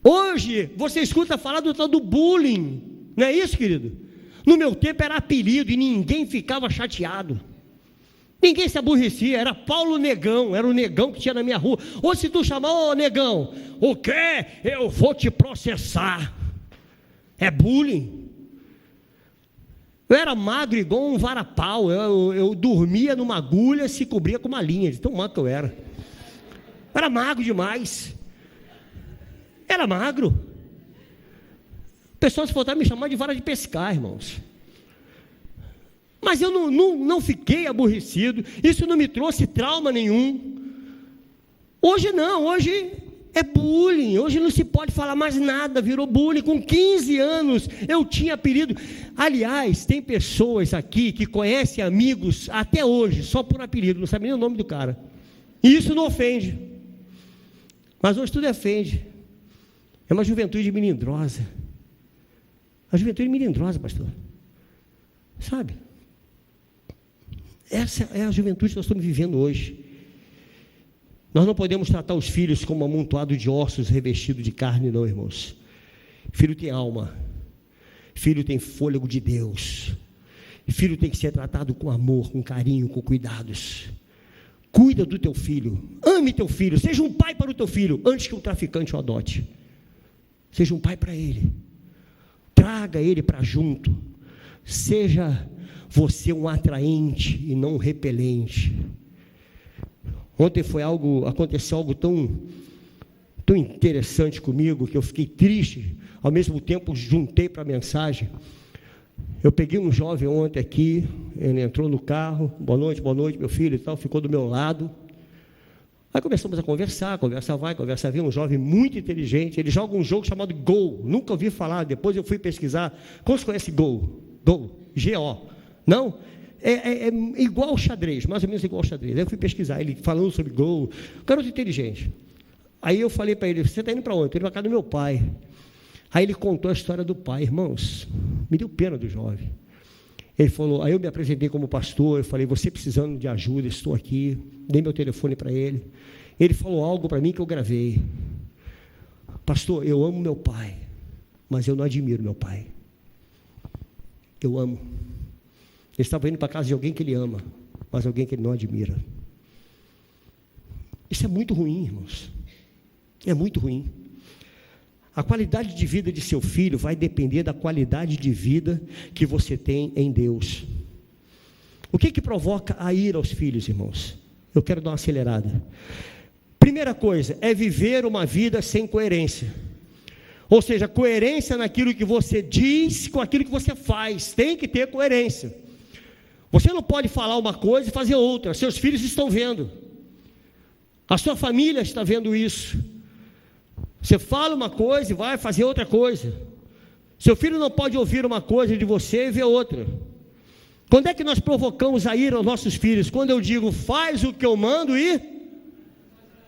Hoje, você escuta falar do tal do bullying, não é isso, querido? No meu tempo era apelido e ninguém ficava chateado. Ninguém se aborrecia, era Paulo Negão, era o negão que tinha na minha rua. Ou se tu chamar, ô negão, o quê? Eu vou te processar. É bullying. Eu era magro igual um varapau, eu dormia numa agulha, se cobria com uma linha, de tão magro que eu era. Era magro demais. Era magro. O pessoal se faltava me chamar de vara de pescar, irmãos. Mas eu não fiquei aborrecido, isso não me trouxe trauma nenhum. Hoje não, hoje é bullying, hoje não se pode falar mais nada, virou bullying. Com 15 anos eu tinha apelido. Aliás, tem pessoas aqui que conhecem amigos até hoje, só por apelido, não sabe nem o nome do cara. E isso não ofende. Mas hoje tudo ofende. É uma juventude melindrosa. A juventude melindrosa, pastor. Sabe? Essa é a juventude que nós estamos vivendo hoje. Nós não podemos tratar os filhos como um amontoado de ossos revestido de carne, não, irmãos. Filho tem alma, filho tem fôlego de Deus, filho tem que ser tratado com amor, com carinho, com cuidados. Cuida do teu filho, ame teu filho, seja um pai para o teu filho, antes que um traficante o adote. Seja um pai para ele, traga ele para junto, seja você um atraente e não um repelente. Ontem aconteceu algo tão interessante comigo, que eu fiquei triste, ao mesmo tempo juntei para a mensagem. Eu peguei um jovem ontem aqui, ele entrou no carro, boa noite, meu filho e tal, ficou do meu lado. Aí começamos a conversar, conversa vai, conversa vem, um jovem muito inteligente, ele joga um jogo chamado Go, nunca ouvi falar, depois eu fui pesquisar. Como se conhece Go? G-O, não? É igual ao xadrez, mais ou menos igual ao xadrez. Aí eu fui pesquisar, ele falando sobre Go, garoto inteligente. Aí eu falei para ele, você está indo para onde? Estou indo para casa do meu pai. Aí ele contou a história do pai, irmãos, me deu pena do jovem. Ele falou, aí eu me apresentei como pastor, eu falei, você precisando de ajuda, estou aqui, dei meu telefone para ele. Ele falou algo para mim que eu gravei. Pastor, eu amo meu pai, mas eu não admiro meu pai. Eu amo. Ele estava indo para a casa de alguém que ele ama, mas alguém que ele não admira. Isso é muito ruim, irmãos. É muito ruim. A qualidade de vida de seu filho vai depender da qualidade de vida que você tem em Deus. O que provoca a ira aos filhos, irmãos? Eu quero dar uma acelerada. Primeira coisa, é viver uma vida sem coerência. Ou seja, coerência naquilo que você diz com aquilo que você faz. Tem que ter coerência. Você não pode falar uma coisa e fazer outra. Seus filhos estão vendo. A sua família está vendo isso. Você fala uma coisa e vai fazer outra coisa. Seu filho não pode ouvir uma coisa de você e ver outra. Quando é que nós provocamos a ira aos nossos filhos? Quando eu digo, faz o que eu mando e...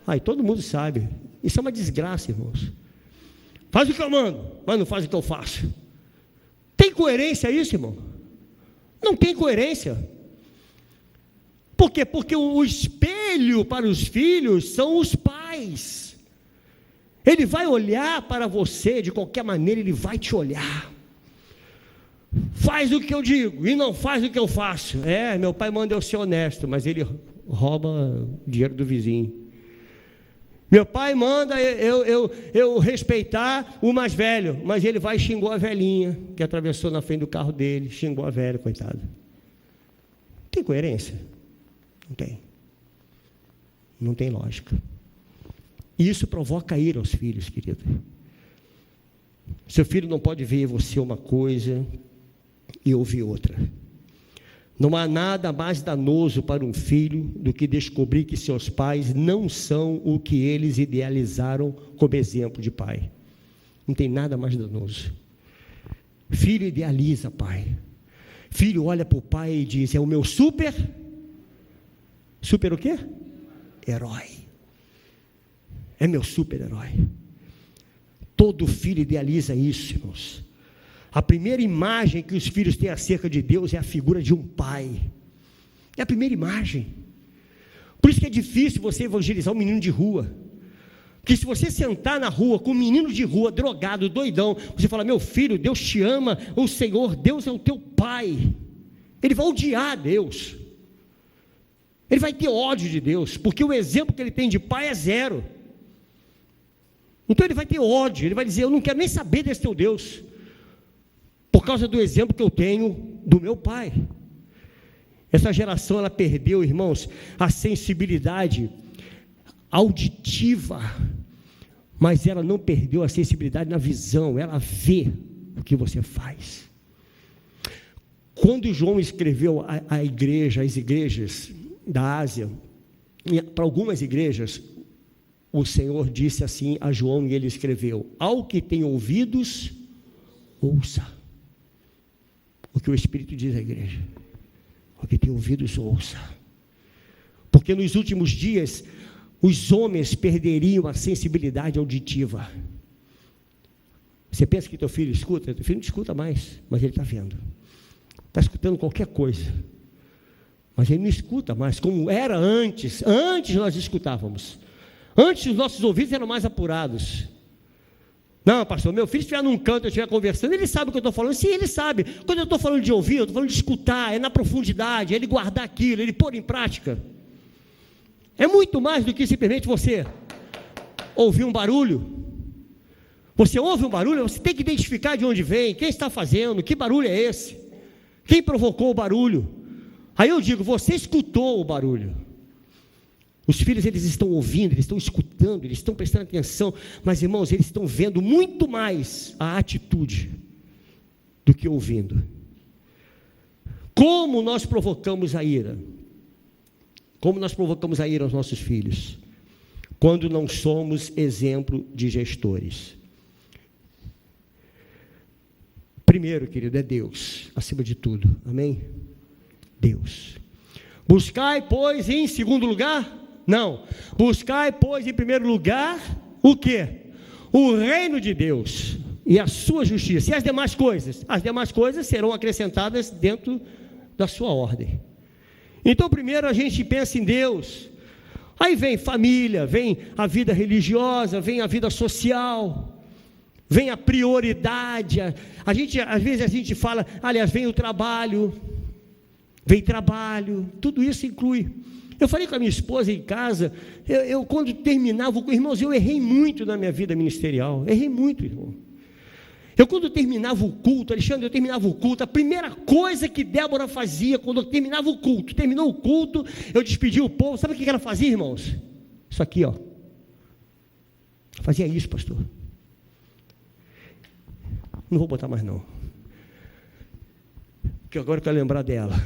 Aí todo mundo sabe. Isso é uma desgraça, irmãos. Faz o que eu mando, mas não faz o que eu faço. Tem coerência isso, irmão? Não tem coerência. Por quê? Porque o espelho para os filhos são os pais. Ele vai olhar para você, de qualquer maneira ele vai te olhar. faz o que eu digo e não faz o que eu faço. Meu pai manda eu ser honesto, mas ele rouba o dinheiro do vizinho. Meu pai manda eu respeitar o mais velho, mas ele vai e xingou a velhinha que atravessou na frente do carro dele, xingou a velha, coitada. Tem coerência? Não tem. Não tem lógica. Isso provoca ira aos filhos, querido. Seu filho não pode ver você uma coisa e ouvir outra. Não há nada mais danoso para um filho do que descobrir que seus pais não são o que eles idealizaram como exemplo de pai. Não tem nada mais danoso. Filho idealiza pai. Filho olha para o pai e diz: é o meu super o quê? Herói. É meu super-herói. Todo filho idealiza isso, irmãos. A primeira imagem que os filhos têm acerca de Deus é a figura de um pai. É a primeira imagem. Por isso que é difícil você evangelizar um menino de rua. Porque se você sentar na rua com um menino de rua, drogado, doidão, você fala: meu filho, Deus te ama, o Senhor, Deus é o teu pai. Ele vai odiar Deus. Ele vai ter ódio de Deus, porque o exemplo que ele tem de pai é zero. Então ele vai ter ódio, ele vai dizer: eu não quero nem saber desse teu Deus, por causa do exemplo que eu tenho do meu pai. Essa geração, ela perdeu, irmãos, a sensibilidade auditiva, mas ela não perdeu a sensibilidade na visão, ela vê o que você faz. Quando João escreveu a igreja, as igrejas da Ásia, para algumas igrejas, o Senhor disse assim a João, e ele escreveu: ao que tem ouvidos, ouça o que o Espírito diz à igreja. Ao que tem ouvidos, ouça. Porque nos últimos dias os homens perderiam a sensibilidade auditiva. Você pensa que teu filho escuta? Teu filho não escuta mais, mas ele está vendo. Está escutando qualquer coisa, mas ele não escuta mais como era antes. Antes nós escutávamos. Antes os nossos ouvidos eram mais apurados. Não, pastor, meu filho estiver num canto, eu estiver conversando, ele sabe o que eu estou falando. Sim, ele sabe. Quando eu estou falando de ouvir, eu estou falando de escutar, é na profundidade, é ele guardar aquilo, ele pôr em prática. É muito mais do que simplesmente você ouvir um barulho. Você ouve um barulho, você tem que identificar de onde vem, quem está fazendo, que barulho é esse, quem provocou o barulho. Aí eu digo: você escutou o barulho. Os filhos, eles estão ouvindo, eles estão escutando, eles estão prestando atenção, mas, irmãos, eles estão vendo muito mais a atitude do que ouvindo. Como nós provocamos a ira? Como nós provocamos a ira aos nossos filhos? Quando não somos exemplo de gestores. Primeiro, querido, é Deus, acima de tudo, amém? Deus. Buscai, pois, em segundo lugar? Não. Buscai, pois, em primeiro lugar, o quê? O reino de Deus e a sua justiça. E as demais coisas? As demais coisas serão acrescentadas dentro da sua ordem. Então, primeiro a gente pensa em Deus. Aí vem família, vem a vida religiosa, vem a vida social, vem a prioridade. Às vezes a gente fala, aliás, vem o trabalho, tudo isso inclui. Eu falei com a minha esposa em casa, eu quando terminava, irmãos, eu errei muito na minha vida ministerial, errei muito, irmão. Eu quando terminava o culto, Alexandre, eu terminava o culto, a primeira coisa que Débora fazia, quando eu terminava o culto, terminou o culto, eu despedia o povo, sabe o que ela fazia, irmãos? Isso aqui, ó. Fazia isso, pastor. Não vou botar mais não, porque agora eu quero lembrar dela.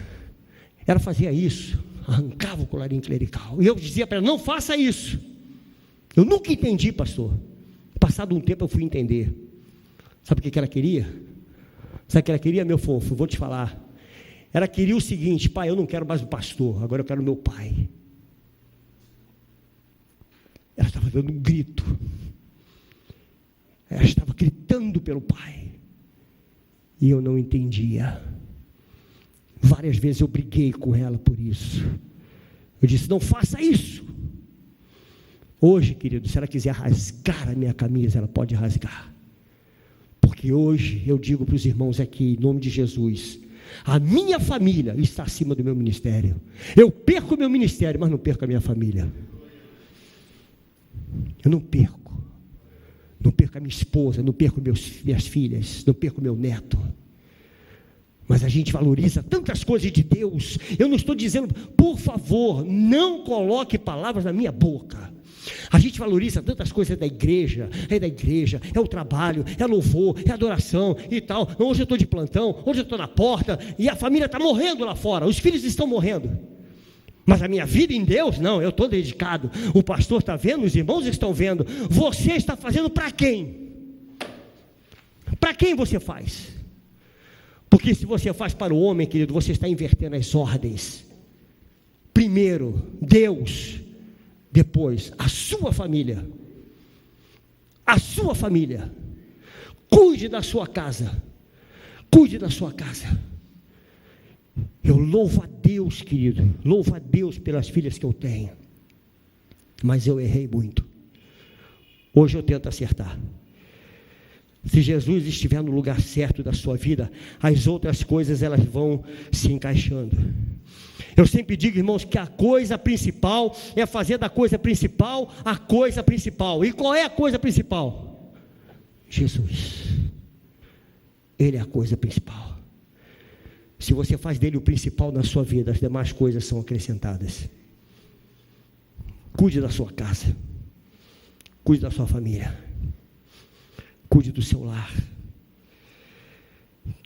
Ela fazia isso, arrancava o colarinho clerical, e eu dizia para ela: não faça isso. Eu nunca entendi, pastor. Passado um tempo eu fui entender. Sabe o que ela queria? Sabe o que ela queria, meu fofo? Vou te falar. Ela queria o seguinte: pai, eu não quero mais o pastor, agora eu quero o meu pai. Ela estava dando um grito. Ela estava gritando pelo pai. E eu não entendia. Várias vezes eu briguei com ela por isso. Eu disse: não faça isso. Hoje, querido, se ela quiser rasgar a minha camisa, ela pode rasgar. Porque porque hoje eu digo para os irmãos aqui, em nome de Jesus, a minha família está acima do meu ministério. Eu perco o meu ministério, mas não perco a minha família. Eu não perco a minha esposa, não perco minhas filhas, não perco meu neto. Mas a gente valoriza tantas coisas de Deus. Eu não estou dizendo, por favor, não coloque palavras na minha boca. A gente valoriza tantas coisas da igreja, é o trabalho, é louvor, é adoração e tal. Hoje eu estou de plantão, hoje eu estou na porta e a família está morrendo lá fora, os filhos estão morrendo. Mas a minha vida em Deus, não, eu estou dedicado. O pastor está vendo, os irmãos estão vendo. Você está fazendo para quem? Para quem você faz? Porque se você faz para o homem, querido, você está invertendo as ordens. Primeiro, Deus. Depois, a sua família. A sua família. Cuide da sua casa. Cuide da sua casa. Eu louvo a Deus, querido. Louvo a Deus pelas filhas que eu tenho. Mas eu errei muito. Hoje eu tento acertar. Se Jesus estiver no lugar certo da sua vida, as outras coisas elas vão se encaixando. Eu sempre digo, irmãos, que a coisa principal é fazer da coisa principal a coisa principal. E qual é a coisa principal? Jesus. Ele é a coisa principal. Se você faz dele o principal na sua vida, as demais coisas são acrescentadas. Cuide da sua casa. Cuide da sua família. Cuide do seu lar.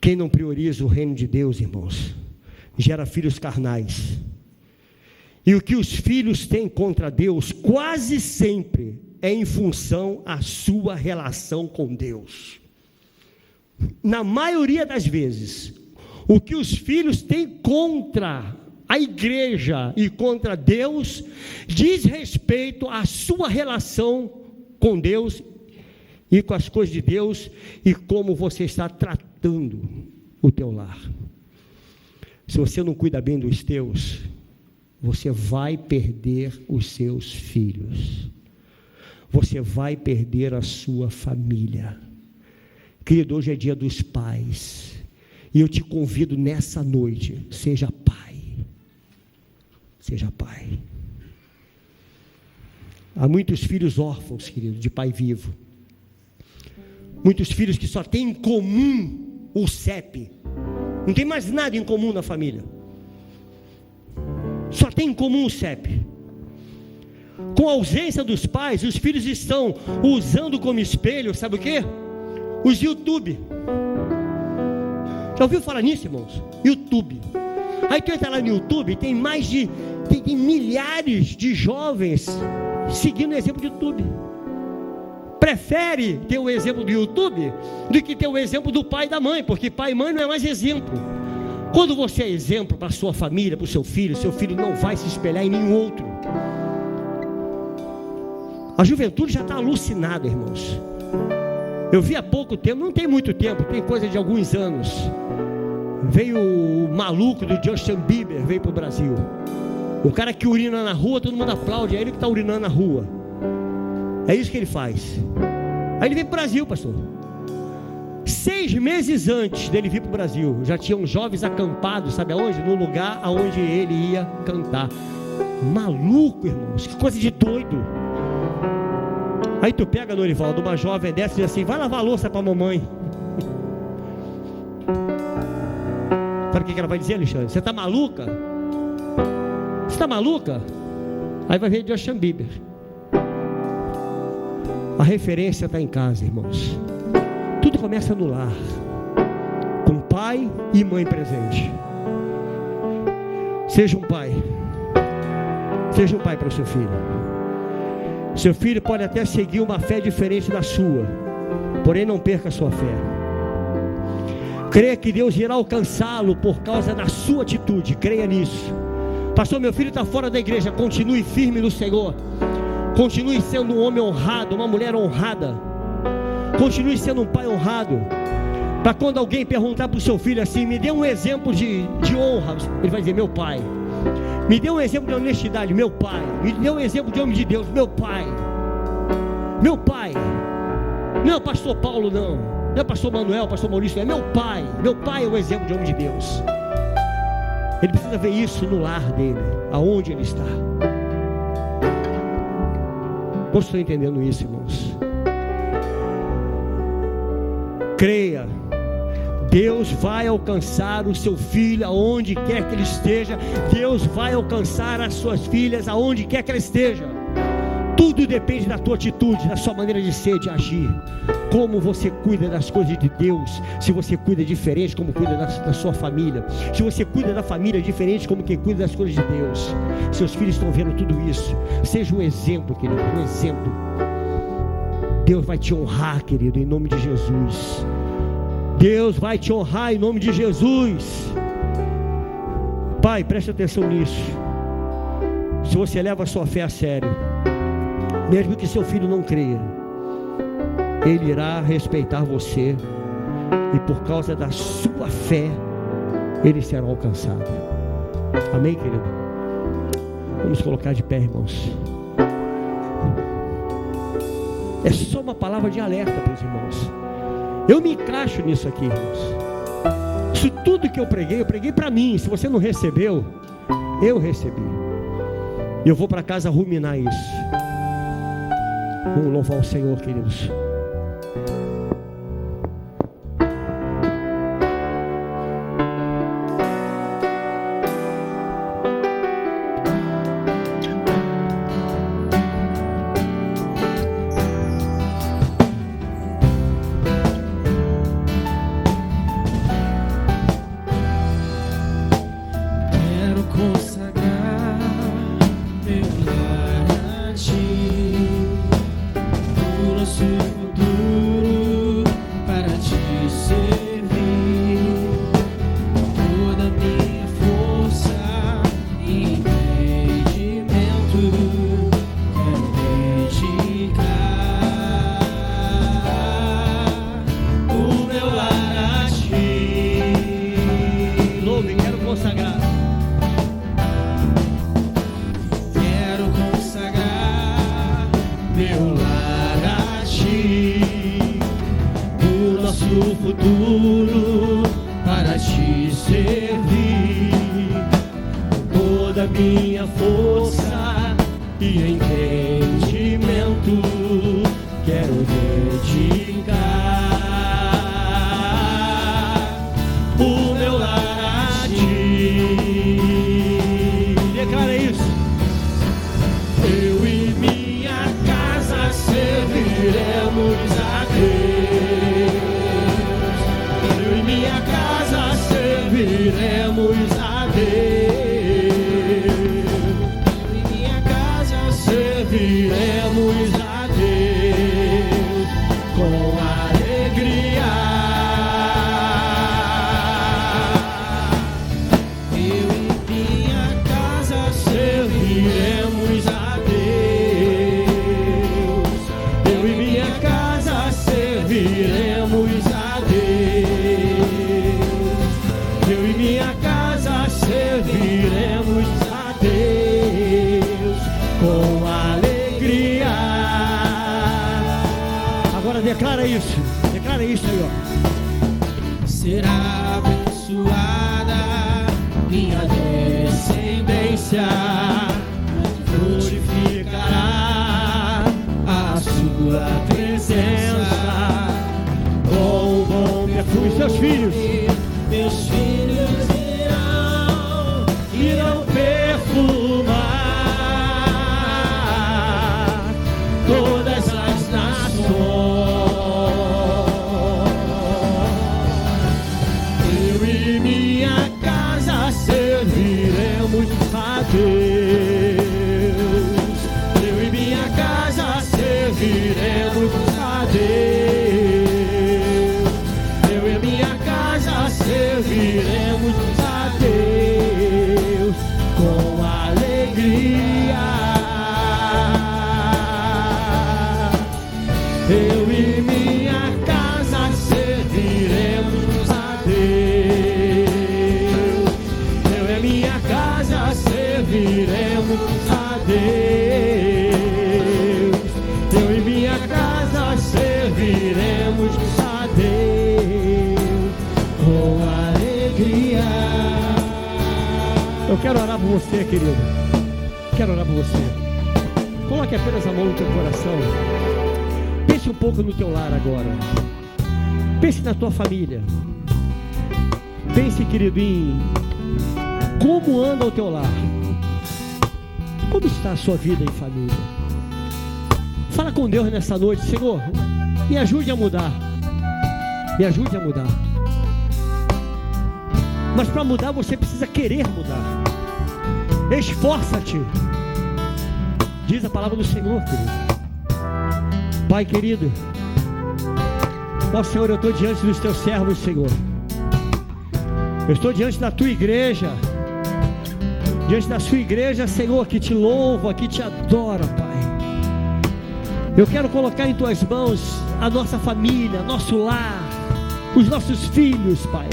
Quem não prioriza o reino de Deus, irmãos, gera filhos carnais. E o que os filhos têm contra Deus, quase sempre, é em função à sua relação com Deus. Na maioria das vezes, o que os filhos têm contra a igreja e contra Deus, diz respeito à sua relação com Deus e com as coisas de Deus, e como você está tratando o teu lar. Se você não cuida bem dos teus, você vai perder os seus filhos, você vai perder a sua família. Querido, hoje é dia dos pais, e eu te convido nessa noite, seja pai, seja pai. Há muitos filhos órfãos, querido, de pai vivo, muitos filhos que só têm em comum o CEP, não tem mais nada em comum na família, só tem em comum o CEP. Com a ausência dos pais, os filhos estão usando como espelho, sabe o que? Os YouTube. Já ouviu falar nisso, irmãos? YouTube. Aí tu entra lá no YouTube, tem tem milhares de jovens seguindo o exemplo do YouTube. Prefere ter o exemplo do YouTube do que ter o exemplo do pai e da mãe, porque pai e mãe não é mais exemplo. Quando você é exemplo para a sua família, para o seu filho não vai se espelhar em nenhum outro. A juventude já está alucinada, irmãos. Eu vi há pouco tempo, não tem muito tempo, tem coisa de alguns anos, veio o maluco do Justin Bieber, veio para o Brasil. O cara que urina na rua, todo mundo aplaude, é ele que está urinando na rua. É isso que ele faz. Aí ele veio para o Brasil, pastor. 6 meses antes dele vir para o Brasil, já tinham jovens acampados, sabe aonde? No lugar aonde ele ia cantar. Maluco, irmãos, que coisa de doido. Aí tu pega, Norivaldo, uma jovem dessa e diz assim: vai lavar a louça para a mamãe. Sabe o que ela vai dizer, Alexandre? Você está maluca? Você está maluca? Aí vai ver Justin Bieber. A referência está em casa, irmãos. Tudo começa no lar, com pai e mãe presente. Seja um pai para o seu filho. Seu filho pode até seguir uma fé diferente da sua, porém não perca a sua fé. Creia que Deus irá alcançá-lo por causa da sua atitude. Creia nisso. Pastor, meu filho está fora da igreja. Continue firme no Senhor. Continue sendo um homem honrado, uma mulher honrada. Continue sendo um pai honrado. Para quando alguém perguntar para o seu filho assim: me dê um exemplo de honra, ele vai dizer: meu pai. Me dê um exemplo de honestidade, meu pai. Me dê um exemplo de homem de Deus, meu pai. Meu pai. Não é o pastor Paulo, não. Não é pastor Manuel, pastor Maurício, é meu pai. Meu pai é o exemplo de homem de Deus. Ele precisa ver isso no lar dele, aonde ele está. Como estou entendendo isso, irmãos? Creia, Deus vai alcançar o seu filho aonde quer que ele esteja. Deus vai alcançar as suas filhas aonde quer que ela esteja. Tudo depende da tua atitude, da sua maneira de ser, de agir. Como você cuida das coisas de Deus. Se você cuida diferente, como cuida da sua família. Se você cuida da família diferente, como quem cuida das coisas de Deus. Seus filhos estão vendo tudo isso. Seja um exemplo, querido, um exemplo. Deus vai te honrar, querido, em nome de Jesus. Deus vai te honrar em nome de Jesus. Pai, preste atenção nisso. Se você leva a sua fé a sério, mesmo que seu filho não creia, ele irá respeitar você, e por causa da sua fé ele será alcançado. Amém, querido? Vamos colocar de pé, irmãos. É só uma palavra de alerta para os irmãos. Eu me encaixo nisso aqui, irmãos. Isso tudo que eu preguei para mim. Se você não recebeu, eu recebi. Eu vou para casa ruminar isso. Vamos louvar o Senhor, queridos. Declara isso aí, ó. Será abençoada minha descendência, glorificará a sua presença. Bom perfume, seus filhos, meus filhos irão perfumar todas as nações. Deus, eu e minha casa serviremos a Deus. Eu e minha casa serviremos a Deus com alegria. Eu e minha casa serviremos a Deus. Eu e minha casa serviremos a Deus. Eu e minha casa por você, querido. Quero orar por você. Coloque apenas a mão no teu coração. Pense um pouco no teu lar agora. Pense na tua família. Pense, querido, em como anda o teu lar. Como está a sua vida em família? Fala com Deus nessa noite. Senhor, me ajude a mudar. Me ajude a mudar. Mas para mudar você precisa querer mudar. Esforça-te. Diz a palavra do Senhor, querido. Pai querido, ó Senhor, eu estou diante dos teus servos, Senhor. Eu estou diante da tua igreja. Diante da sua igreja, Senhor, que te louva, que te adora, Pai. Eu quero colocar em tuas mãos a nossa família, nosso lar, os nossos filhos, Pai.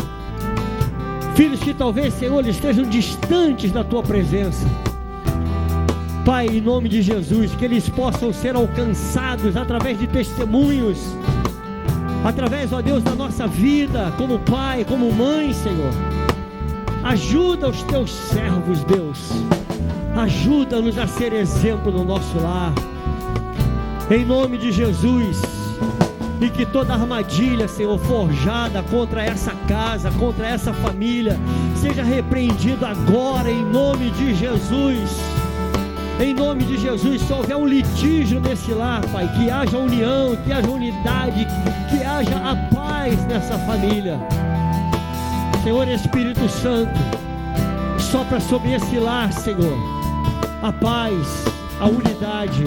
Filhos que talvez, Senhor, estejam distantes da tua presença. Pai, em nome de Jesus, que eles possam ser alcançados através de testemunhos, através, ó Deus, da nossa vida, como pai, como mãe, Senhor. Ajuda os teus servos, Deus. Ajuda-nos a ser exemplo no nosso lar. Em nome de Jesus. E que toda armadilha, Senhor, forjada contra essa casa, contra essa família, seja repreendida agora, em nome de Jesus. Em nome de Jesus, se houver um litígio nesse lar, Pai, que haja união, que haja unidade, que haja a paz nessa família. Senhor Espírito Santo, sopra sobre esse lar, Senhor, a paz, a unidade,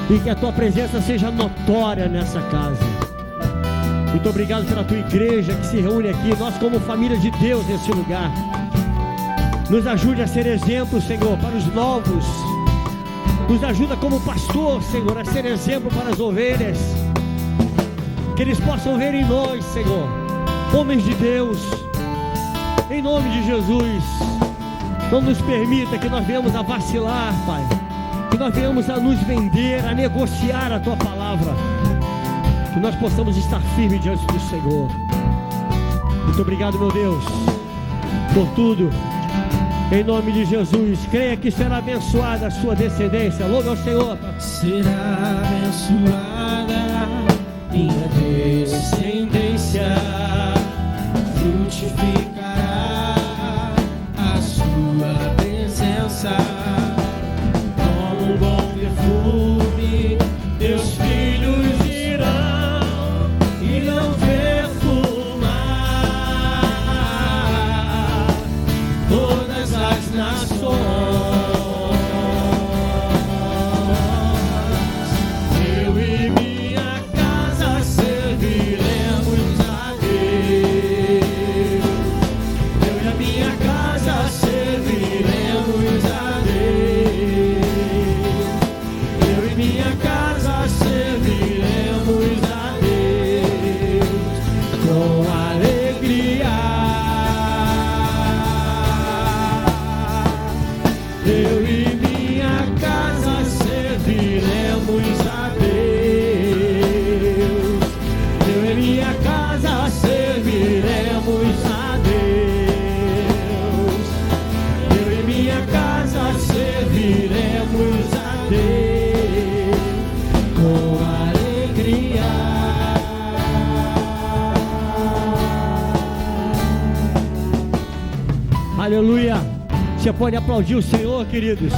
e que a tua presença seja notória nessa casa. Muito obrigado pela tua igreja que se reúne aqui, nós como família de Deus nesse lugar. Nos ajude a ser exemplo, Senhor, para os novos. Nos ajuda como pastor, Senhor, a ser exemplo para as ovelhas. Que eles possam ver em nós, Senhor, homens de Deus. Em nome de Jesus. Não nos permita que nós venhamos a vacilar, Pai. Que nós venhamos a nos vender, a negociar a Tua palavra. Que nós possamos estar firmes diante do Senhor. Muito obrigado, meu Deus, por tudo. Em nome de Jesus, creia que será abençoada a sua descendência. Louve ao Senhor. Será abençoada minha descendência, frutificará a sua presença, como um bom perfume, teus filhos irão e não perfumar todas as nações. Eu e minha casa serviremos a Deus. Eu e a minha casa serviremos a Deus. Eu e minha casa serviremos a Deus com alegria. Eu e minha casa serviremos a Deus. Eu e minha casa serviremos a Deus. Eu e minha casa serviremos a Deus com alegria. Aleluia. Você pode aplaudir o Senhor, queridos.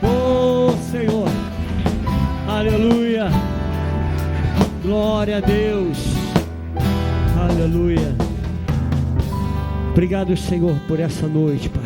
Oh, Senhor. Aleluia. Glória a Deus. Aleluia. Obrigado, Senhor, por essa noite, Pai.